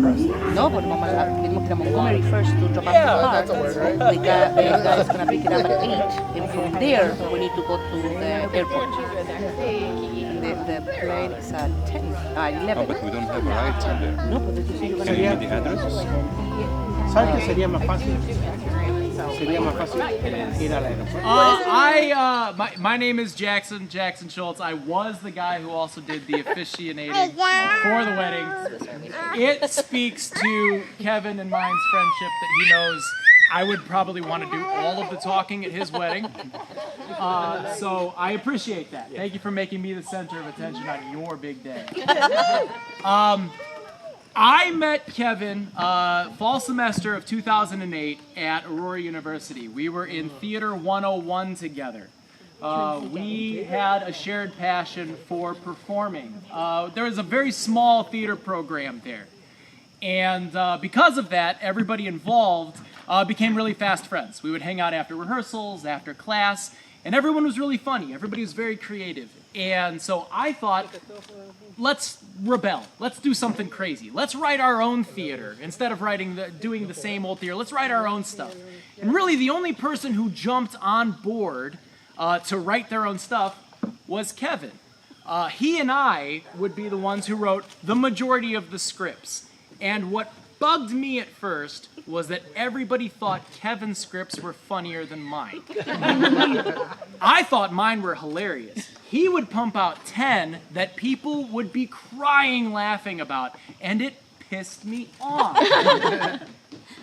No, but Mama, tenemos que ir a Montgomery first to drop off Yeah, the that's a car. word, right? The guy is going to pick it up at 8. And from there, we need to go to the airport. The plane is at 10, 11. Oh, but we don't have a ride there. No, but this is you're going to Can you give me the address? ¿Sabes qué sería más fácil? Sería más fácil ir al aeropuerto. My name is Jackson Schultz. I was the guy who also did the officiating for the wedding. It speaks to Kevin and mine's friendship that he knows I would probably want to do all of the talking at his wedding. So I appreciate that. Thank you for making me the center of attention on your big day. I met Kevin fall semester of 2008 at Aurora University. We were in Theater 101 together. We had a shared passion for performing. There was a very small theater program there. And because of that, everybody involved became really fast friends. We would hang out after rehearsals, after class, and everyone was really funny. Everybody was very creative. And so I thought, let's rebel. Let's do something crazy. Let's write our own theater. Instead of doing the same old theater, let's write our own stuff. And really the only person who jumped on board to write their own stuff was Kevin. He and I would be the ones who wrote the majority of the scripts. And what bugged me at first was that everybody thought Kevin's scripts were funnier than mine. I thought mine were hilarious. He would pump out 10 that people would be crying laughing about, and it pissed me off.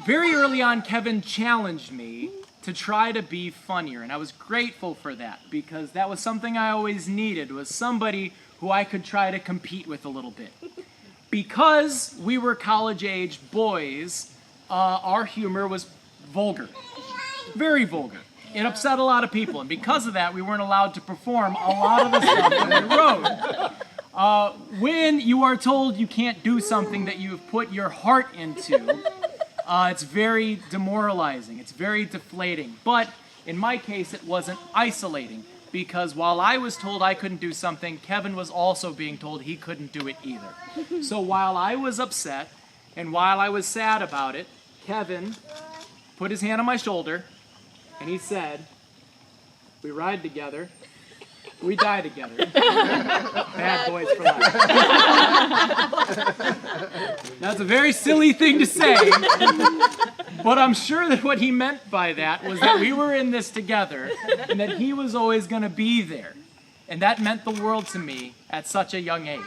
Very early on, Kevin challenged me to try to be funnier, and I was grateful for that, because that was something I always needed, was somebody who I could try to compete with a little bit. Because we were college-age boys, our humor was vulgar. Very vulgar. It upset a lot of people, and because of that, we weren't allowed to perform a lot of the stuff that we wrote. When you are told you can't do something that you've put your heart into, it's very demoralizing. It's very deflating. But in my case, it wasn't isolating, because while I was told I couldn't do something, Kevin was also being told he couldn't do it either. So while I was upset and while I was sad about it, Kevin put his hand on my shoulder and he said, "We ride together, we die together. Bad boys for life." That's a very silly thing to say, but I'm sure that what he meant by that was that we were in this together and that he was always going to be there. And that meant the world to me at such a young age.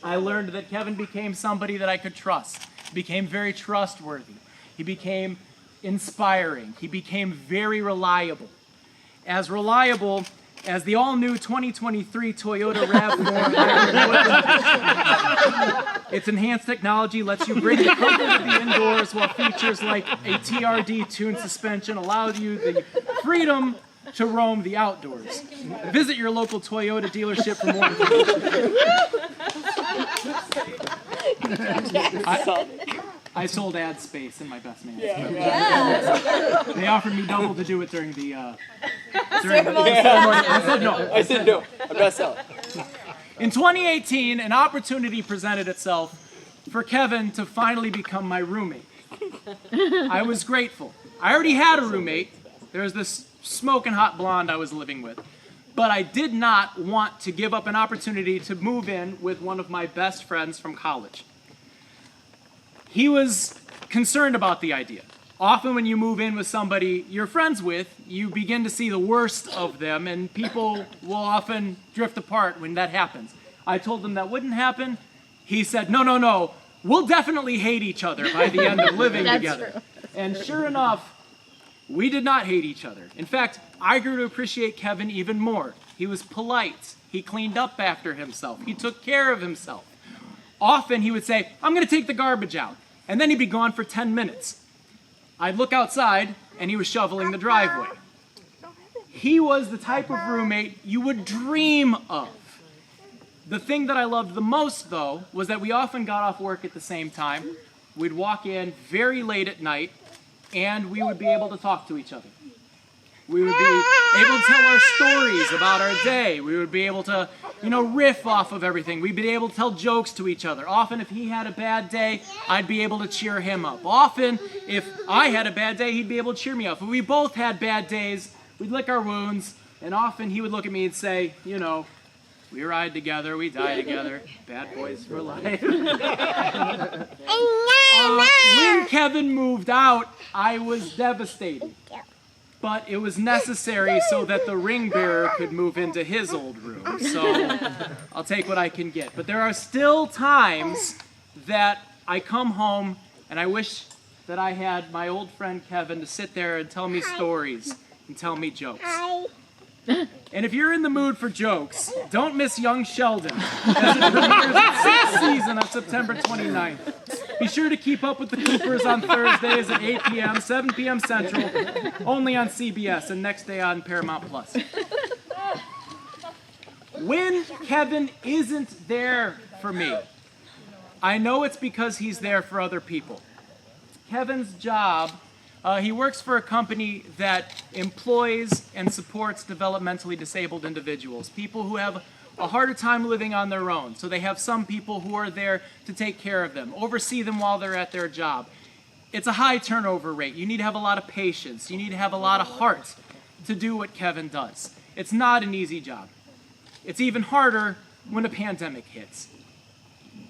I learned that Kevin became somebody that I could trust. He became very trustworthy. He became inspiring. He became very reliable. As reliable as the all-new 2023 Toyota RAV4. Its enhanced technology lets you bring the comfort of the indoors, while features like a TRD tuned suspension allow you the freedom to roam the outdoors. Visit your local Toyota dealership for more information. I sold ad space in my best man. They offered me double to do it during the ceremony. I said no. I'm gonna sell it. In 2018, an opportunity presented itself for Kevin to finally become my roommate. I was grateful. I already had a roommate. There was this smoking hot blonde I was living with. But I did not want to give up an opportunity to move in with one of my best friends from college. He was concerned about the idea. Often when you move in with somebody you're friends with, you begin to see the worst of them, and people will often drift apart when that happens. I told him that wouldn't happen. He said, no, we'll definitely hate each other by the end of living together. True. And sure enough, we did not hate each other. In fact, I grew to appreciate Kevin even more. He was polite. He cleaned up after himself. He took care of himself. Often he would say, "I'm going to take the garbage out." And then he'd be gone for 10 minutes. I'd look outside, and he was shoveling the driveway. He was the type of roommate you would dream of. The thing that I loved the most, though, was that we often got off work at the same time. We'd walk in very late at night, and we would be able to talk to each other. We would be able to tell our stories about our day. We would be able to, riff off of everything. We'd be able to tell jokes to each other. Often, if he had a bad day, I'd be able to cheer him up. Often, if I had a bad day, he'd be able to cheer me up. If we both had bad days, we'd lick our wounds, and often he would look at me and say, we ride together, we die together, bad boys for life. When Kevin moved out, I was devastated. But it was necessary so that the ring bearer could move into his old room. So I'll take what I can get. But there are still times that I come home and I wish that I had my old friend Kevin to sit there and tell me stories and tell me jokes. And if you're in the mood for jokes, don't miss Young Sheldon as it premieres its 6th season on September 29th. Be sure to keep up with the Coopers on Thursdays at 8 p.m., 7 p.m. Central, only on CBS, and next day on Paramount+. When Kevin isn't there for me, I know it's because he's there for other people. Kevin's job, he works for a company that employs and supports developmentally disabled individuals, people who have a harder time living on their own. So they have some people who are there to take care of them, oversee them while they're at their job. It's a high turnover rate. You need to have a lot of patience. You need to have a lot of heart to do what Kevin does. It's not an easy job. It's even harder when a pandemic hits.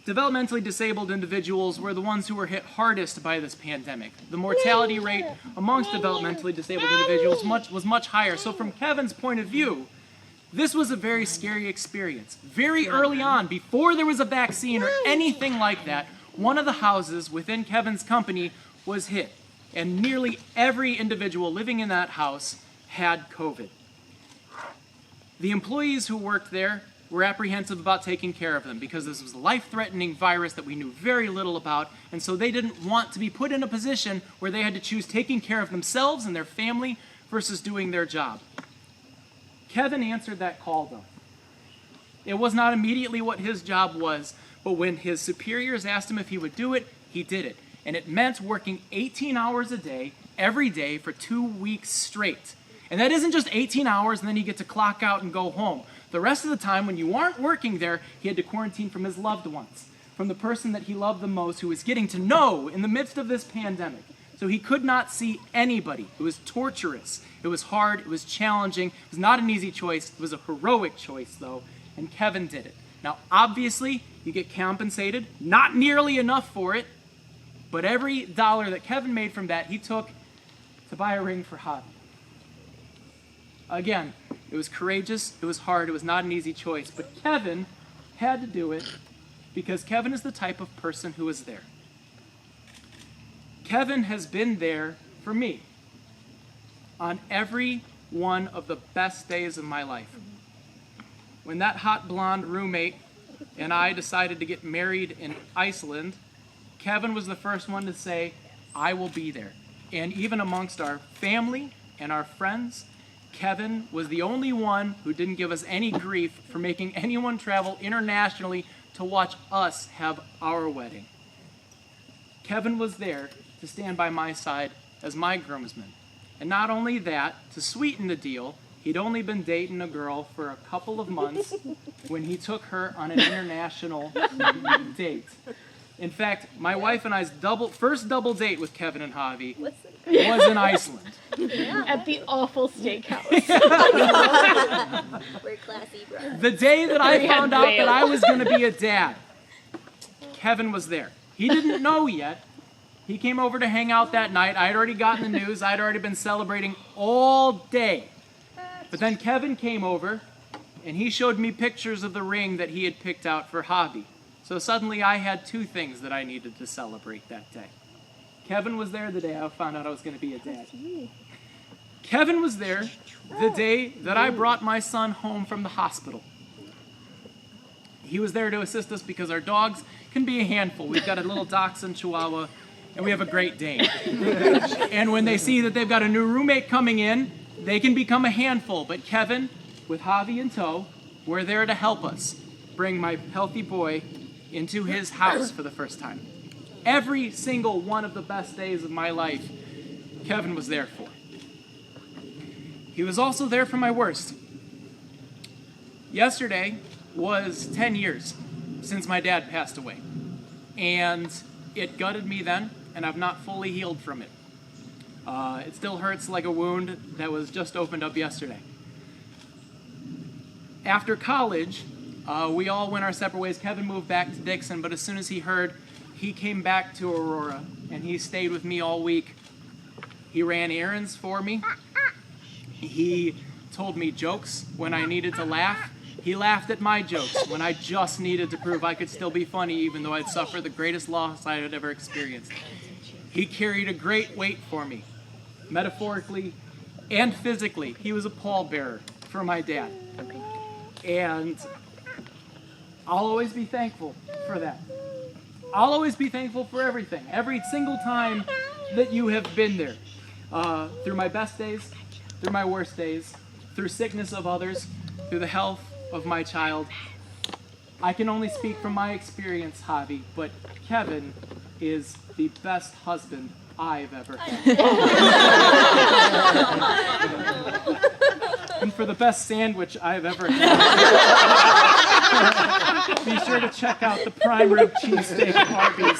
Developmentally disabled individuals were the ones who were hit hardest by this pandemic. The mortality rate amongst developmentally disabled individuals was much higher. So from Kevin's point of view, this was a very scary experience. Very early on, before there was a vaccine or anything like that, one of the houses within Kevin's company was hit, and nearly every individual living in that house had COVID. The employees who worked there were apprehensive about taking care of them because this was a life-threatening virus that we knew very little about, and so they didn't want to be put in a position where they had to choose taking care of themselves and their family versus doing their job. Kevin answered that call, though. It was not immediately what his job was, but when his superiors asked him if he would do it, he did it. And it meant working 18 hours a day, every day, for 2 weeks straight. And that isn't just 18 hours and then you get to clock out and go home. The rest of the time, when you aren't working there, he had to quarantine from his loved ones, from the person that he loved the most, who was getting to know in the midst of this pandemic. So he could not see anybody. It was torturous. It was hard. It was challenging. It was not an easy choice. It was a heroic choice, though, and Kevin did it. Now, obviously, you get compensated, not nearly enough for it, but every dollar that Kevin made from that, he took to buy a ring for Javi. Again, it was courageous, it was hard, it was not an easy choice, but Kevin had to do it because Kevin is the type of person who is there. Kevin has been there for me on every one of the best days of my life. When that hot blonde roommate and I decided to get married in Iceland, Kevin was the first one to say, I will be there. And even amongst our family and our friends, Kevin was the only one who didn't give us any grief for making anyone travel internationally to watch us have our wedding. Kevin was there to stand by my side as my groomsman. And not only that, to sweeten the deal, he'd only been dating a girl for a couple of months when he took her on an international date. In fact, my wife and I's first double date with Kevin and Javi was in Iceland. At the awful steakhouse. We're classy, bro. The day that I found out that I was going to be a dad, Kevin was there. He didn't know yet. He came over to hang out that night. I had already gotten the news. I'd already been celebrating all day. But then Kevin came over, and he showed me pictures of the ring that he had picked out for Javi. So suddenly I had two things that I needed to celebrate that day. Kevin was there the day I found out I was going to be a dad. Kevin was there the day that I brought my son home from the hospital. He was there to assist us because our dogs can be a handful. We've got a little dachshund Chihuahua, and we have a Great Dane. And when they see that they've got a new roommate coming in, they can become a handful. But Kevin, with Javi in tow, were there to help us bring my healthy boy into his house for the first time. Every single one of the best days of my life, Kevin was there for. He was also there for my worst. Yesterday was 10 years since my dad passed away. And it gutted me then, and I've not fully healed from it. It still hurts like a wound that was just opened up yesterday. After college, we all went our separate ways. Kevin moved back to Dixon, but as soon as he heard, he came back to Aurora, and he stayed with me all week. He ran errands for me. He told me jokes when I needed to laugh. He laughed at my jokes when I just needed to prove I could still be funny even though I'd suffered the greatest loss I had ever experienced. He carried a great weight for me, metaphorically and physically. He was a pallbearer for my dad. And I'll always be thankful for that. I'll always be thankful for everything, every single time that you have been there. Through my best days, through my worst days, through sickness of others, through the health of my child. I can only speak from my experience, Javi, but Kevin is the best husband I've ever had. And for the best sandwich I've ever had, be sure to check out the prime rib cheesesteak at Arby's.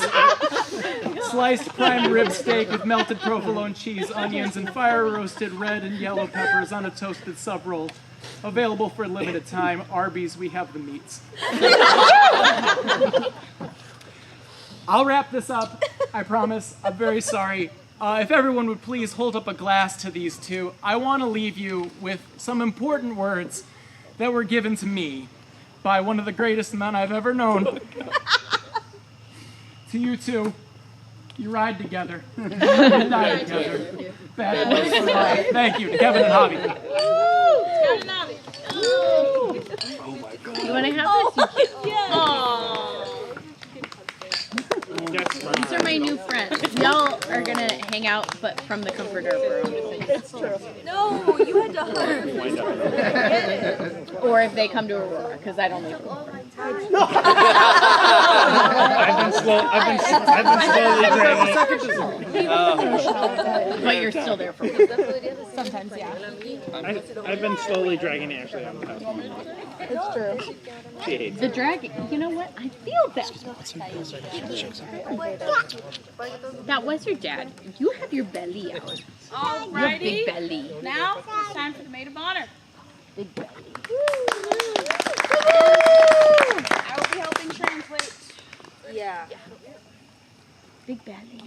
Sliced prime rib steak with melted provolone cheese, onions, and fire-roasted red and yellow peppers on a toasted sub-roll. Available for a limited time. Arby's, we have the meats. I'll wrap this up, I promise. I'm very sorry. If everyone would please hold up a glass to these two, I want to leave you with some important words that were given to me by one of the greatest men I've ever known. To you two, you ride together, you die together. Bad boys for life. Thank you to Kevin and Javi. Oh my God. You want to have this? Yeah. These are my my new friends. Y'all are gonna hang out, but from the comfort of our own. It's true. No, you had to hug. Or if they come to Aurora, because I don't leave. I've been slowly dragging. But you're still there for me. Sometimes, yeah. I've been slowly dragging Ashley out of the house. It's true. She hates The dragon, you know what? I feel that. That was your dad. You have your belly out. You have Alrighty. big belly. Now it's time for the maid of honor. Big belly. I will be helping translate. Yeah. Big belly.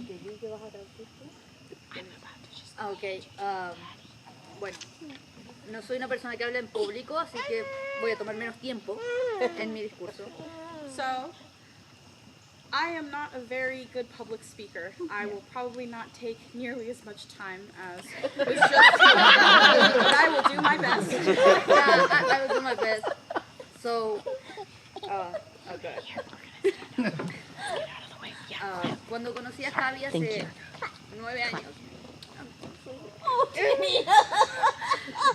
Ok. Bueno, no soy una persona que habla en público, así que voy a tomar menos tiempo en mi discurso. So, I am not a very good public speaker. I will probably not take nearly as much time as was just but I will do my best. Yeah, I will do my best. So, okay. Cuando conocí a Javi hace 9 años.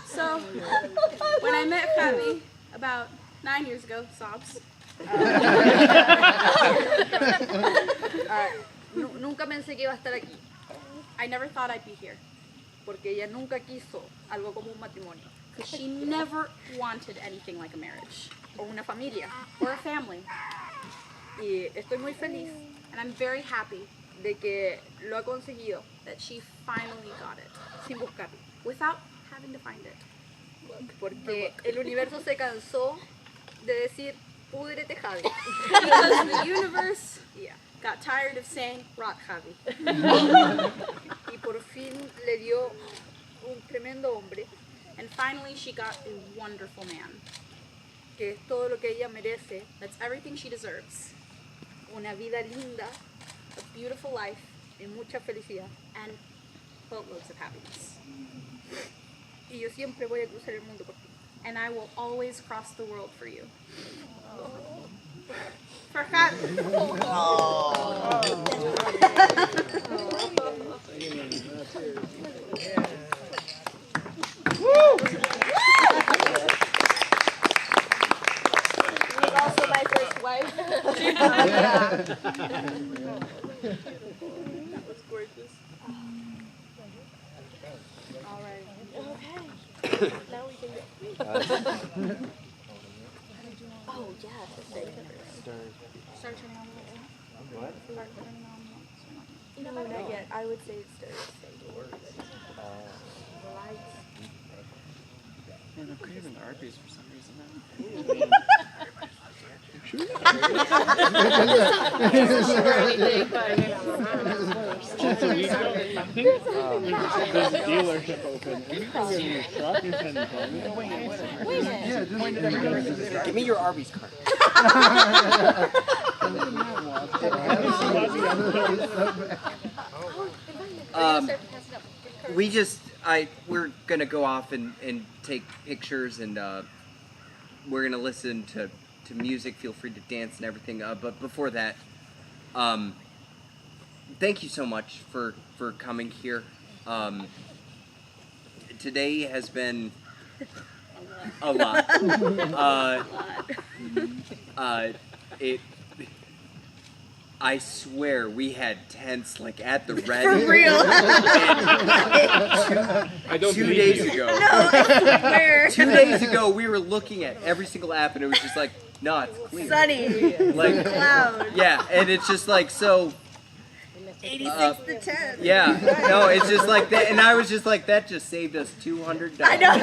So, when I met Javi about 9 years ago, sobs. Nunca pensé que iba a estar aquí. I never thought I'd be here. Porque ella nunca quiso algo como un matrimonio. Because she never wanted anything like a marriage. O una familia. Or a family. Y estoy muy feliz. And I'm very happy de que lo ha conseguido. That she finally got it. Sin buscarlo. Without having to find it. Porque el universo se cansó de decir, púdrete, Javi. Because the universe got tired of saying, rock, Javi. Y por fin le dio un tremendo hombre. And finally she got a wonderful man. Que es todo lo que ella merece. That's everything she deserves. Una vida linda. A beautiful life. Y mucha felicidad. And boatloads of happiness. Y yo siempre voy a cruzar el mundo por ti. And I will always cross the world for you. For Javi. She's also my first wife. That was gorgeous. All right. Okay. Now we can go. Oh, yeah. Start turning on the lights. What? Start turning on the lights. No, not yet. I would say it starts. Man, I'm craving Arby's for some reason now. I think there's a dealership open. Can you come get your truck and send it home? Give me your Arby's card. We're gonna go off and take pictures, and we're gonna listen to music. Feel free to dance and everything. But before that, thank you so much for coming here. Today has been a lot. I swear we had tents like at the Red. For real. I don't 2 days ago. No, I swear. 2 days ago we were looking at every single app and it was just like, no, it's clear. Sunny. Like Cloud. yeah, and it's just like so. 86 to 10. Yeah, no, it's just like that, and I was just like, that just saved us $200. I know.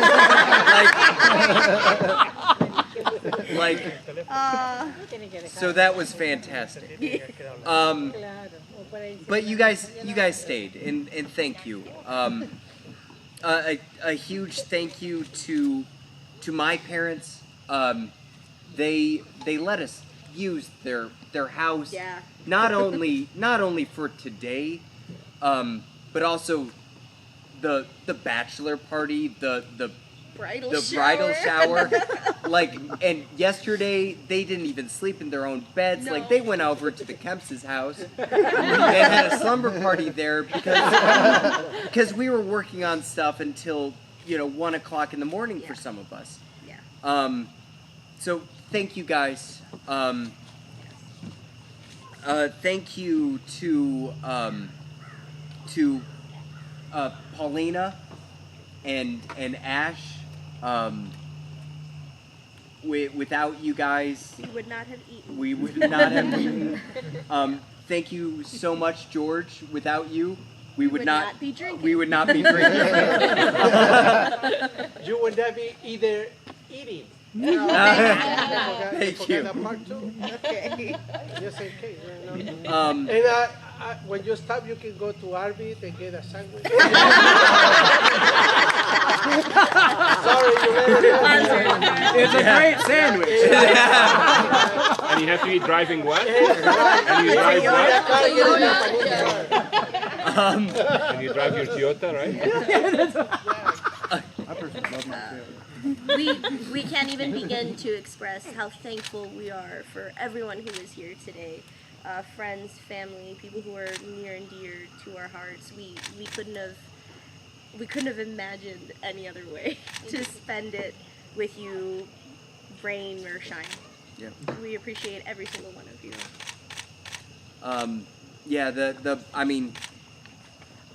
Like, so that was fantastic. But you guys stayed, and thank you. A huge thank you to my parents. They let us use their house. Yeah. Not only for today, but also the bachelor party, the bridal shower. Like, and yesterday they didn't even sleep in their own beds. No. Like, they went over to the Kemps's house and had a slumber party there because we were working on stuff until 1 o'clock in the morning for some of us. Yeah. So thank you guys. Thank you to Paulina and Ash. Without you guys, We would not have eaten. we would not have eaten. Thank you so much, George. Without you, we would not be drinking. We would not be drinking. You would not be either eating. Thank you. That part too. Okay. Just in case. Um, And when you stop, you can go to Arby's and get a sandwich. Sorry, you It's a great sandwich. And you have to be driving what? And you drive what? And you drive your Toyota, right? We can't even begin to express how thankful we are for everyone who is here today. Friends, family, people who are near and dear to our hearts. We couldn't have imagined any other way to spend it with you, rain or shine. Yeah. We appreciate every single one of you. Yeah, I mean,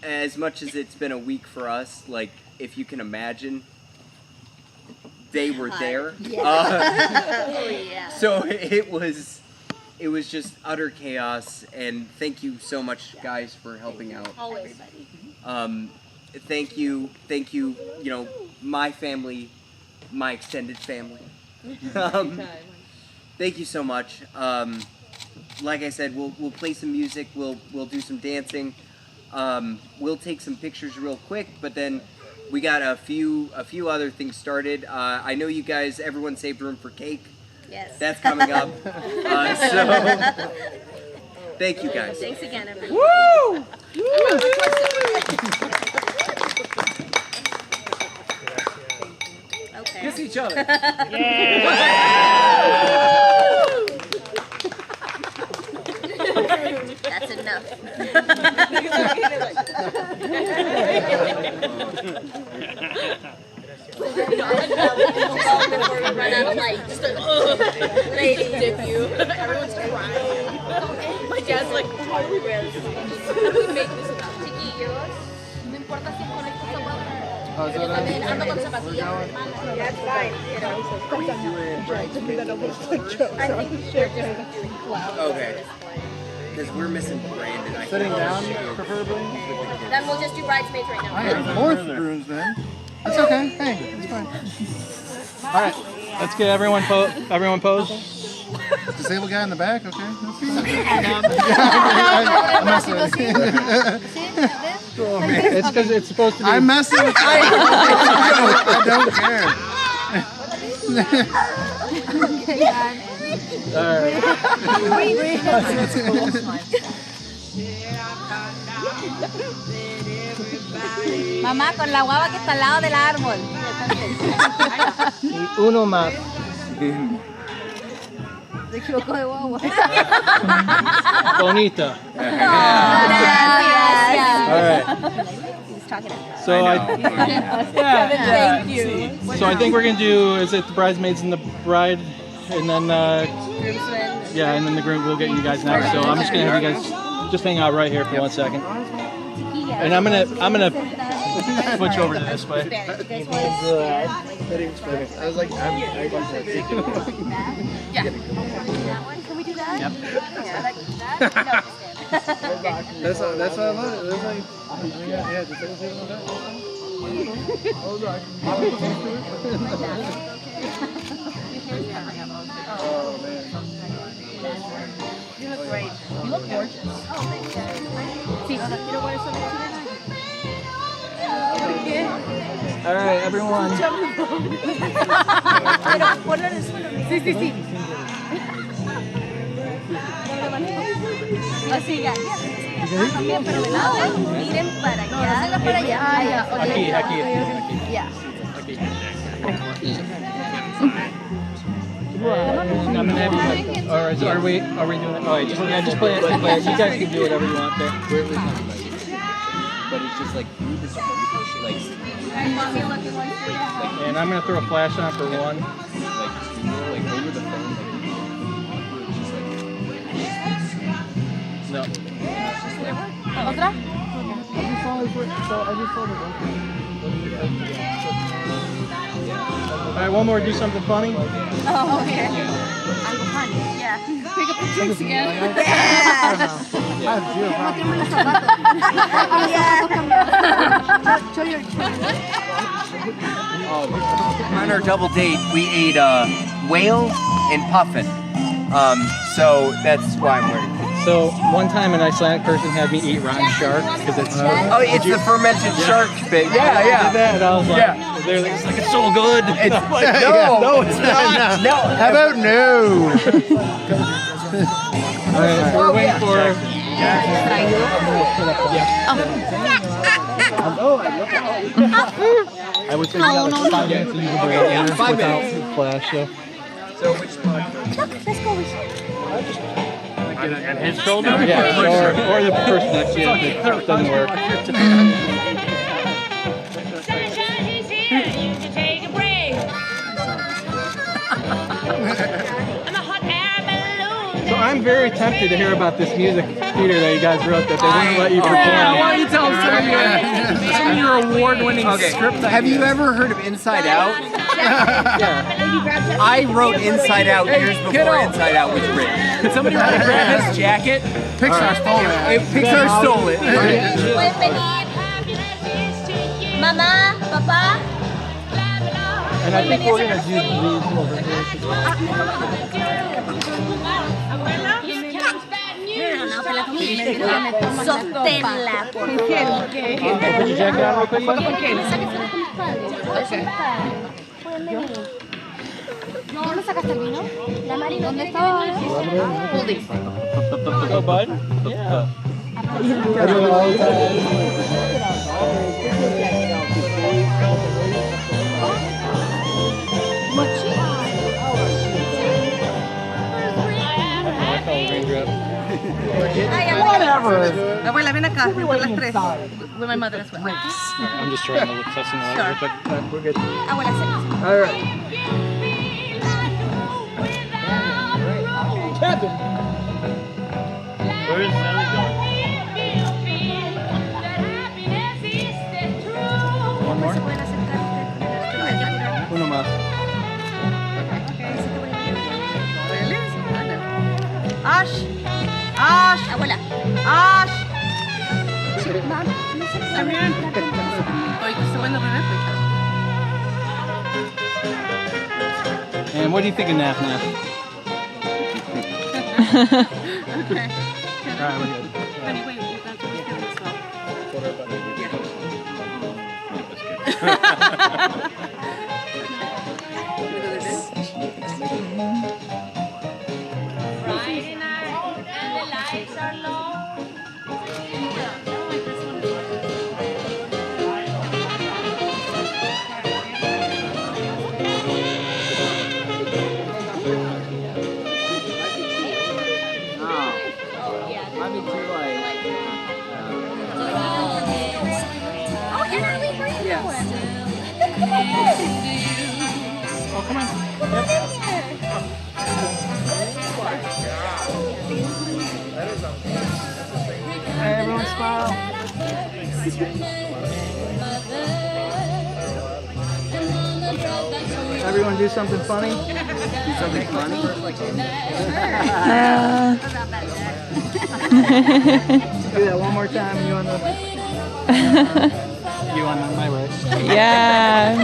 as much as it's been a week for us, like, if you can imagine, they were there. Yeah. Oh, yeah. So it was just utter chaos, and thank you so much, guys, for helping out. Always. Thank you, my family, my extended family. Thank you so much. Like I said, we'll play some music, we'll do some dancing, we'll take some pictures real quick, but then we got a few other things started. I know you guys, everyone saved room for cake. Yes. That's coming up. So thank you guys. Thanks again, everyone. Woo! Okay. Kiss each other. That's enough. Before we run out of light, just lady dip you. Everyone's crying. My dad's like, why do we wear this? How do we make this enough? Chiquillos. No importa si conectas a Yo también ando con zapatillas. That's fine. Okay. Because we're missing Brandon. Sitting down, preferably. Then we'll just do bridesmaids right now. I have more groomsmen. That's okay. Hey, it's fine. All right, let's get everyone pose. Disabled guy in the back. Okay. I'm messing with you. It's because it's supposed to be. I'm messing with you. I don't care. All Mamá, con la guava que está al lado del árbol. Y uno más. Se equivocó de guagua. Bonita. Gracias. All right. He's talking So Thank you. So I think we're gonna do. Is it the bridesmaids and the bride, and then yeah, and then the groom. We'll get you guys next. So I'm just gonna have you guys just hang out right here for 1 second, and I'm gonna switch over to this way. I was like, Yeah. Can we do that? Yep. That's what I love. That's like, yeah, just take a seat on that. Oh man. You look great. You look gorgeous. Oh, thanks, guys. See, you know what? All right, everyone. Sí, sí, sí. Así ya. También, pero de lado. Miren para allá. para allá. Aquí. Ya. Aquí. Or are we doing it? Oh, just play it. Just play it. You guys can do whatever you want there. But it's just like through this like And I'm gonna throw a flash on for one. like over the phone. No. ¿Otra? All right, one more. Do something funny. Oh, okay. Algo funny. Yeah. Pick up the drinks again. On our double date, we ate whale and puffin. So that's why I'm wearing. So one time an Icelandic person had me eat rotten shark because it's it's the fermented shark bit. Yeah. I did that, and I was like, they're like, it's so good. It's I'm like, no, it's not. No. How about no? All right, so we're waiting for. I would say you got like 5 minutes and you can bring it in without the flash. So which one? And his shoulder? Yeah, or the person next to you if it doesn't work. So I'm very tempted to hear about this music theater that you guys wrote that they wouldn't let you perform. Why don't you tell us some of your award-winning script ideas? Have you ever heard of Inside Out? Yeah. I wrote Inside Out years before Inside Out was written. Could somebody really grab his jacket? Pixar stole it. Pixar stole it. Mama, Papa. And I think we're going to do these over here. Sosténla, por favor. Put your jacket on real quick, buddy. ¿Dónde sacaste el vino? ¿Dónde estaba? Go, bud. Yeah. Whatever. Abuela, ven acá. We're las tres. With my mother as well. I'm just trying to look testing the light real quick. We're good. Abuela, sit. All right. Kevin. Where's Nelly going? One more. Uno más. Ash. Ash. Abuela. Ash. También. And what do you think of Naf Naf? Okay. All right, we're good. Honey, wait, that's what's good as Friday night and the lights are low. Might be too like. Oh, you're not waiting for you. Yes. Oh, come on. Hey, everyone smile. Everyone do something funny. Do something funny. Do that one more time. You on the. You on my right. Yeah.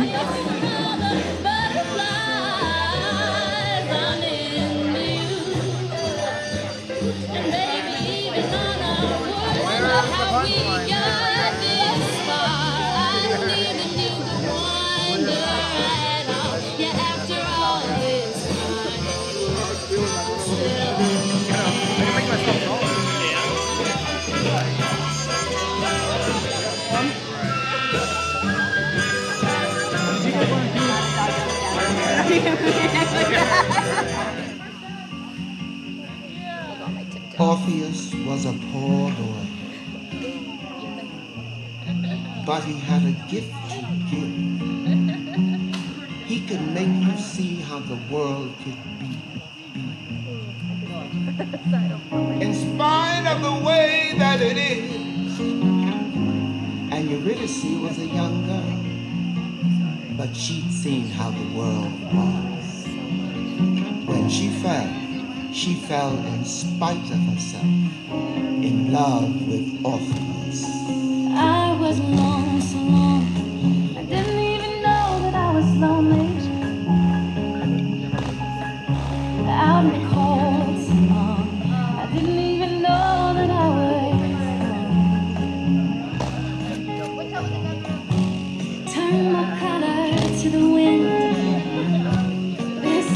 Orpheus was a poor boy, but he had a gift to give. He could make you see how the world could be. In spite of the way that it is. And Eurydice was a young girl, but she'd seen how the world was. When she fell in spite of herself, in love with Orpheus. I was alone so long, I didn't even know that I was lonely. Out in the cold so long, I didn't even know that I was alone. Turn my collar to the wind. This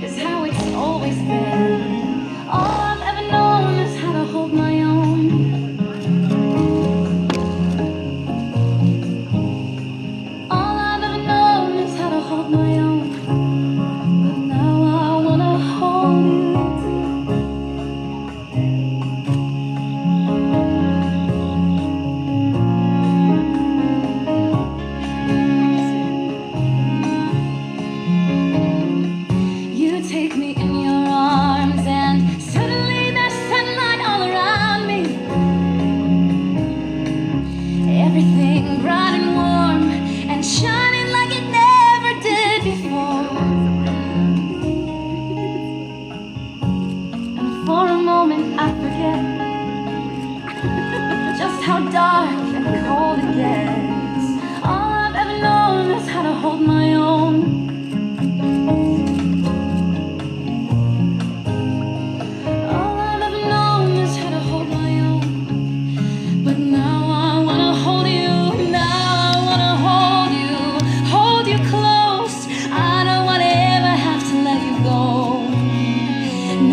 is how it's always been. All I've ever known is how to hold my own. All I've ever known is how to hold my own. But now I wanna hold you. You take me in your arms and suddenly there's sunlight all around me. Everything bright and warm and shining like it never did before. And for a moment I forget just how dark and cold it gets. All I've ever known is how to hold my own. All I've ever known is how to hold my own. But now I wanna hold you. Now I wanna hold you close. I don't wanna ever have to let you go.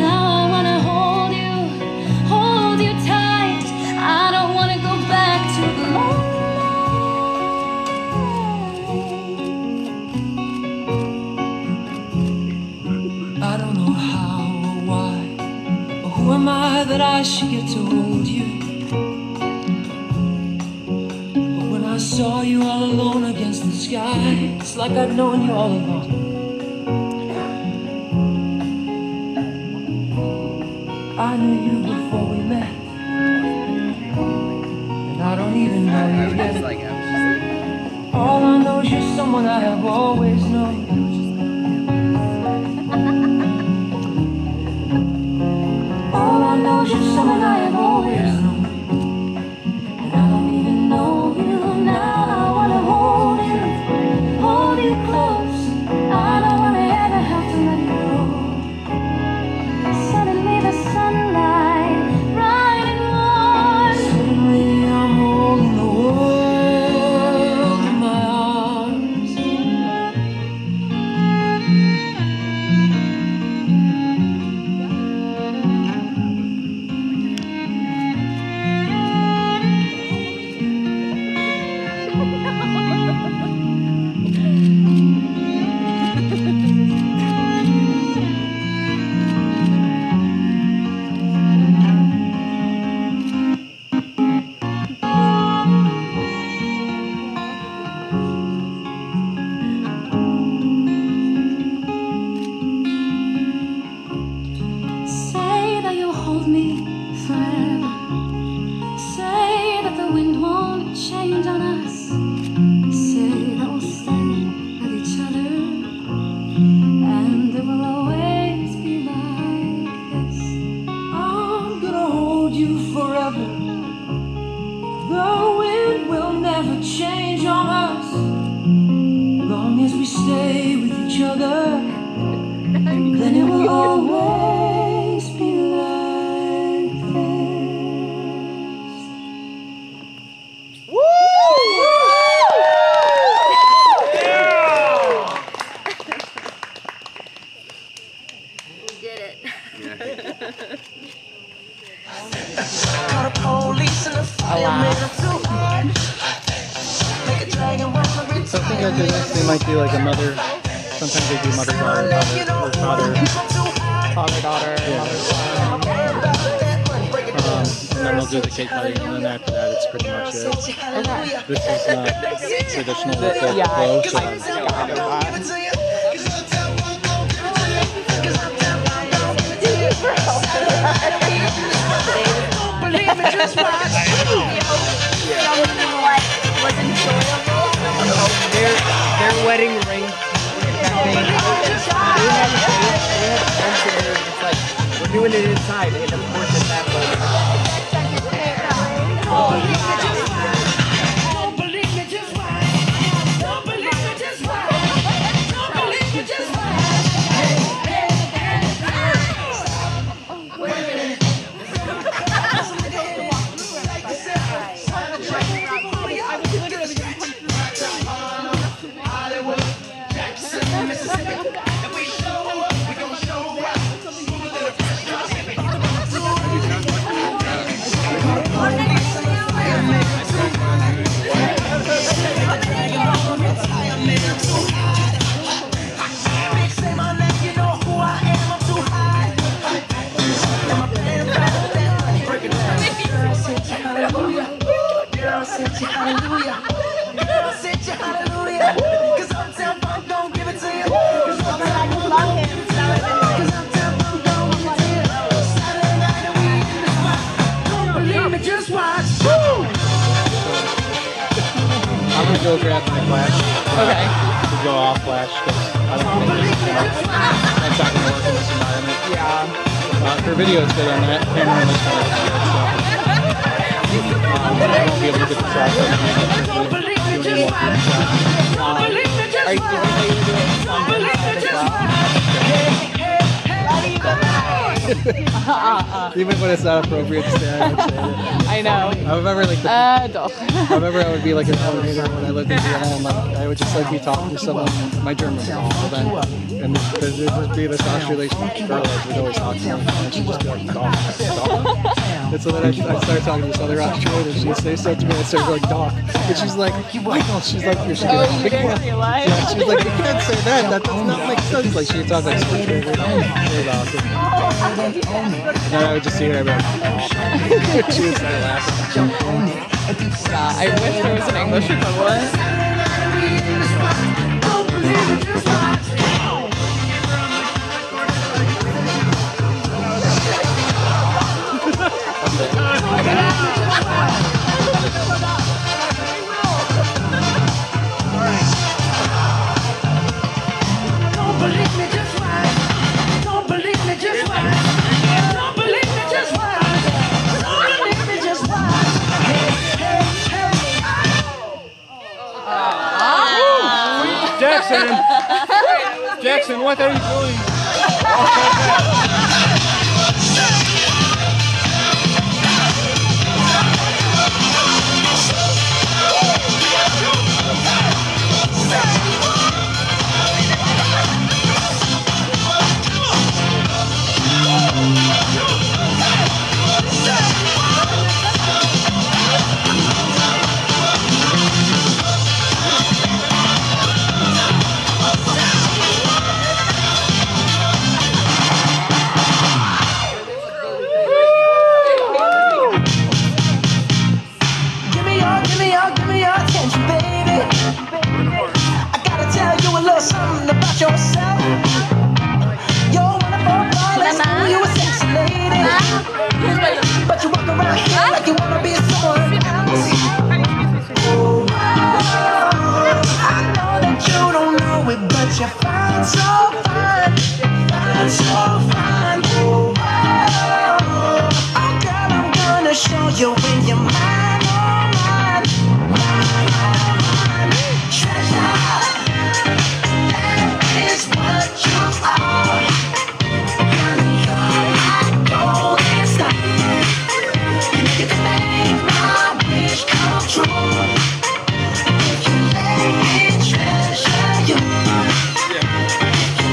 Now I wanna hold you tight. I don't wanna go back to the lonely I don't know how or why, or who am I that I should get to hold you? But when I saw you all alone against the sky, it's like I'd known you all along. I knew you before we met, and I don't even know you yet. All I know is you're someone I have always known. All I know is you're someone I have always known. And I don't even know you now. I wanna hold you close. I don't wanna ever have to let you go. Suddenly the sunlight, bright and warm. Suddenly I'm holding the world in my arms. Say that you'll hold me forever. Say that the wind won't change on us. Say that we'll stay with each other. And it will always be like this. I'm gonna hold you forever. The wind will never change on us. Long as we stay with each other, then it will always be like this. We did it. So I think after this they might do like another sometimes they do mother-daughter, father-daughter, and then they'll do the cake cutting, and then after that, it's pretty much it. This is not traditional with the flow, so Their wedding ring campaign. They had friends there. It's like we're doing it inside, and of course it's that moment. I'm gonna go grab my flash. Okay. To go off flash because I don't think that's not gonna work in this environment. Yeah. For video, it's good on that camera. And this kind of good, so I won't be able to get the shot. Are you doing something as well? Even when it's not appropriate to say, I would say it. I know. I remember like I remember I would be like an elevator when I lived in Vienna, and like I would just like be talking to someone. My German was awful then, and there would just be this Australian girl that would always talk to me, and she'd just be like, "Dog, dog." And so then I'd start talking to this other Australian, and she'd say something to me, and I'd start going, "Dog," and she's like, "Michael," she's like, "You're so Oh, you didn't realize? Yeah, she's like, "You can't say that. That does not make sense." Like she would talk like super weird. It was awesome. And then I would just see her, I'd be like, she would start laughing. Yeah, I wish there was an English equivalent. Jackson, what are you doing? Something about yourself. You're wonderful, flawless, ooh, you a sexy lady. But you walk around here like you wanna be someone else. Oh, I know that you don't know it, but you're fine, so fine, fine, so fine. Oh, girl, I'm gonna show you when you're mine, oh mine, mine, mine, mine. Treasure. Is what you are. Honey, you're my golden star. You can make my wish come true. If you let me treasure you. If you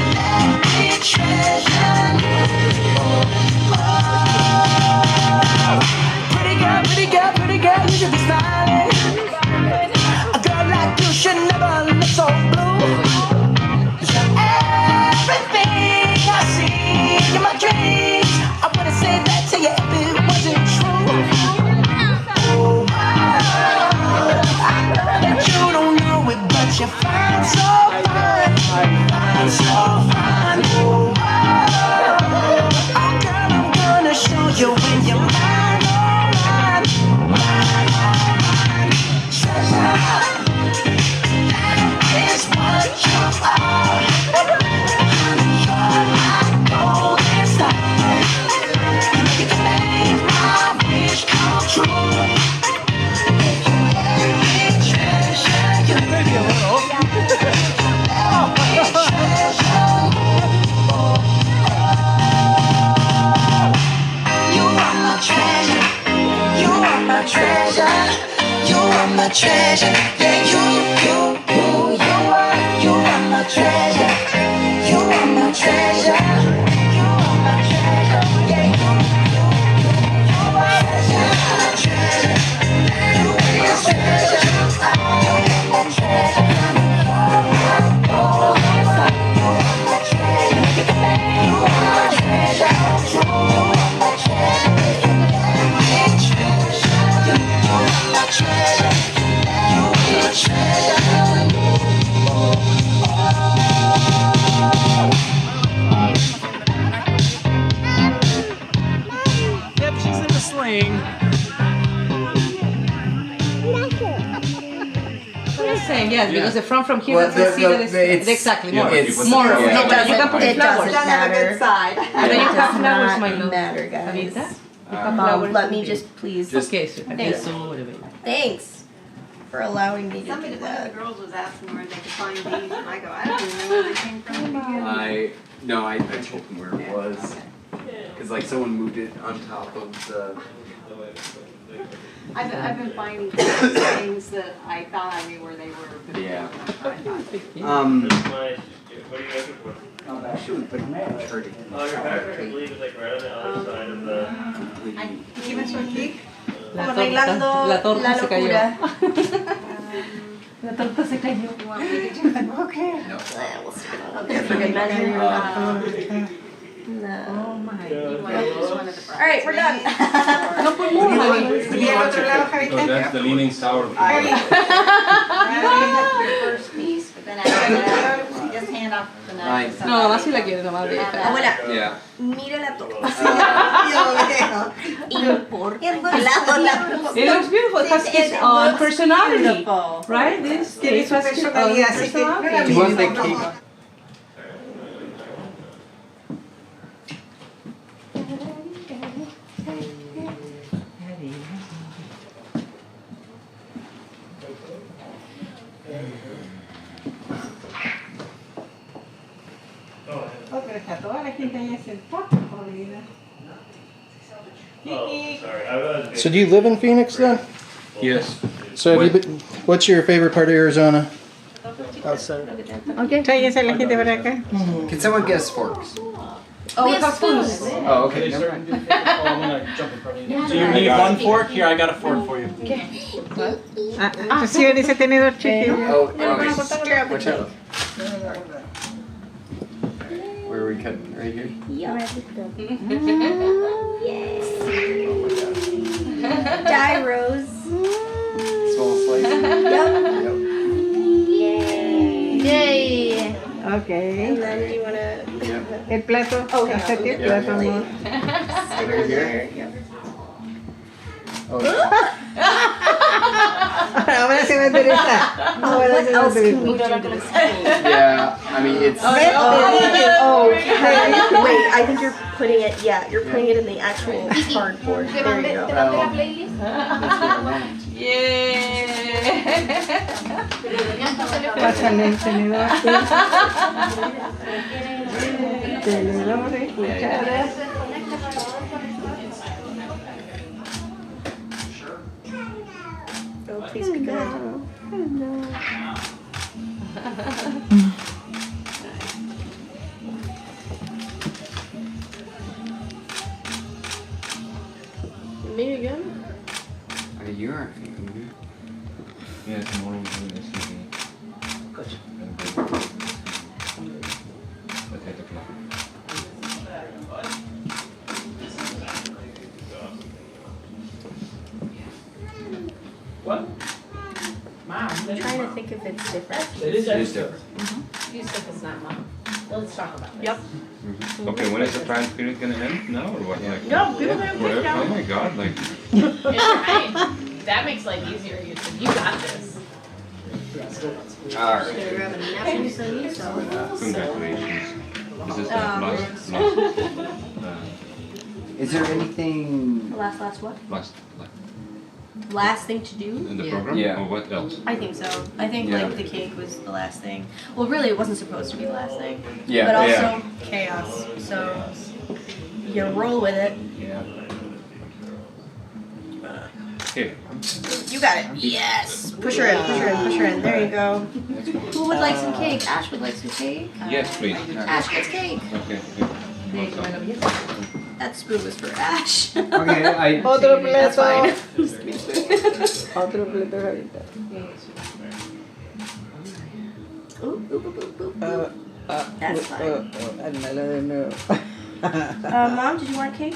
treasure. Yeah, you are my treasure. You are my treasure. You are my treasure. Yeah, you are my treasure. You are my treasure. Yep, she's in the sling. Saying yes, because the front from here, Well, you can see that it's exactly more. More. No, but you can put It flowers. doesn't matter. And then you have flowers, my love. Matter, guys. Let me just please. Okay, Thanks. Thanks for allowing me to Somebody, do one of that. the girls was asking where they could find these, and I go, I don't even know where they came from. I told them where it was. Because like someone moved it on top of the... I've been finding things that I thought I knew where they were. But Yeah. What are you looking for? Shoot, but man, it's hurting. Oh, your backpack, I believe, is like right on the other side of the... ¿Quién me aquí? Arreglando la locura. La torta se cayó. Okay. No. We'll stick it on there for good measure. No. Oh my All right, we're done. No put more, Javi. Oh, that's the leaning sour. I have your first piece, but then after just hand off the next. No, mamá sí la quiere, mamá. Abuela, Yeah. mira la torta. It looks beautiful. It has its own personality, right? This cake has its own personality. Do you want the cake? Toda la gente ahí sentada, jodida. Oh, sorry. I was So do you live in Phoenix then? Yes. So have you been, what's your favorite part of Arizona? Outside. Okay. Tráiganse la gente para acá. Can someone get us forks? Oh, we have spoons. Oh, okay. Never mind. I'm gonna jump in front of you. Do you need one fork? Here, I got a fork for you. Reciben ese tenedor chiquito. Oh, okay. Watch out. Where are we cutting? Right here? Yes. Gyros. Small slice? Yep. Yay! Okay. And then you wanna. El plato. Oh, Acércate el yeah. plato, amor. Right here? Yep. Ahora se va a interesar. Ahora What se va a else can we interesar. do to this cake? Yeah, I mean, it's... Oh, wait, I think you're putting it, yeah, you're putting it in the actual cardboard. There you go. Pásale el tenedor. Tenedores, cucharas. Oh, please be good. Me again? Are you or... Yeah, tomorrow we're doing SUV. At 8 o'clock. What? I'm trying to think if it's different. It is different. You said it's not mom. Let's talk about this. Yep. Okay, when is the trial period gonna end? Now or what? Like, No, people are whatever. now. Oh my god, like... It's fine. That makes life easier. You got this. Alright. Congratulations. Is this the last? Is there anything... Last what? Last Last thing to do? in the program? Yeah. Or what else? I think so. I think Yeah. like the cake was the last thing. Well, really, it wasn't supposed to be the last thing. Yeah, But also yeah. chaos. So you roll with it. Yeah. Here. You got it. Yes. Push her in. Push her in. Push her in. There you go. Who would like some cake? Ash would like some cake. Yes, please. Ash gets cake. Okay. That spoon was for Ash. Okay, I. Otro That's plato. fine. Otro plato ahorita. That's fine. Házmelo de nuevo. Mom, did you want cake?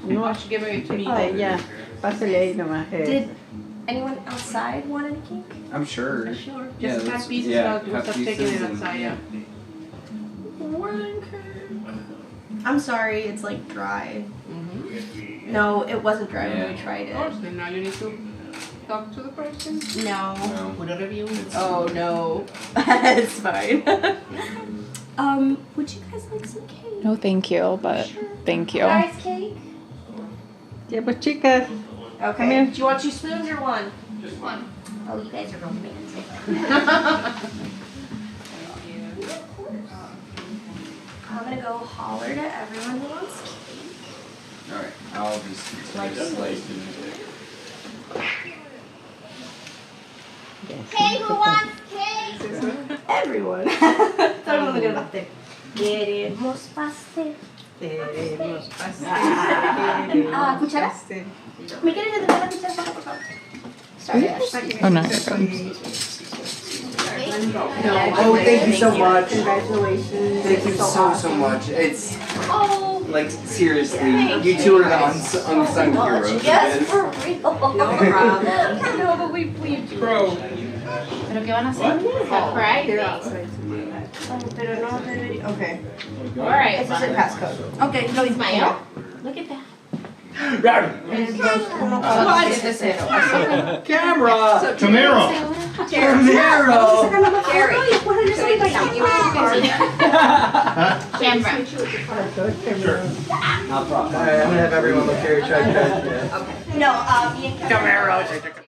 No, Give it to me. ya. Pásale ahí nomás. Did anyone outside want any cake? I'm sure. Sure. Yeah, Just let's- cut pieces yeah, out. We'll cut stop taking pieces it and- outside. Yeah. I'm sorry, it's like dry. No, it wasn't dry when we tried Oh, it. so now you need to talk to the person. No. With a review. Oh no. It's fine. Would you guys like some cake? No, thank you, but thank you. Guys, cake? Yeah, but chicas. Okay. Come here. Do you want two spoons or one? Just one. Oh, you guys are romantic. I'm gonna go holler to everyone who wants cake. Alright, I'll just slice it. Hey, who wants cake? Everyone. Todo el mundo quiere pastel. Queremos pastel. Queremos ¿Cuchara? ¿Me quieres de la cuchara, por favor? Sorry, Ash. Oh, no, you're good. Oh, thank you so much. Congratulations. Thank you so much. It's Oh, like seriously, Thank you two are the unsung heroes. yes, for real. No problem. No, but we Bro. ¿Pero qué van a hacer? Surprise. Pero no debería. Okay. All right. Ese es el passcode. Okay, no, Smile. Look at that. What? Camera! Camaro! Camaro! Carrie. Camera. No problem. Alright, I'm gonna have everyone look here. Try to. No, me and Camaro.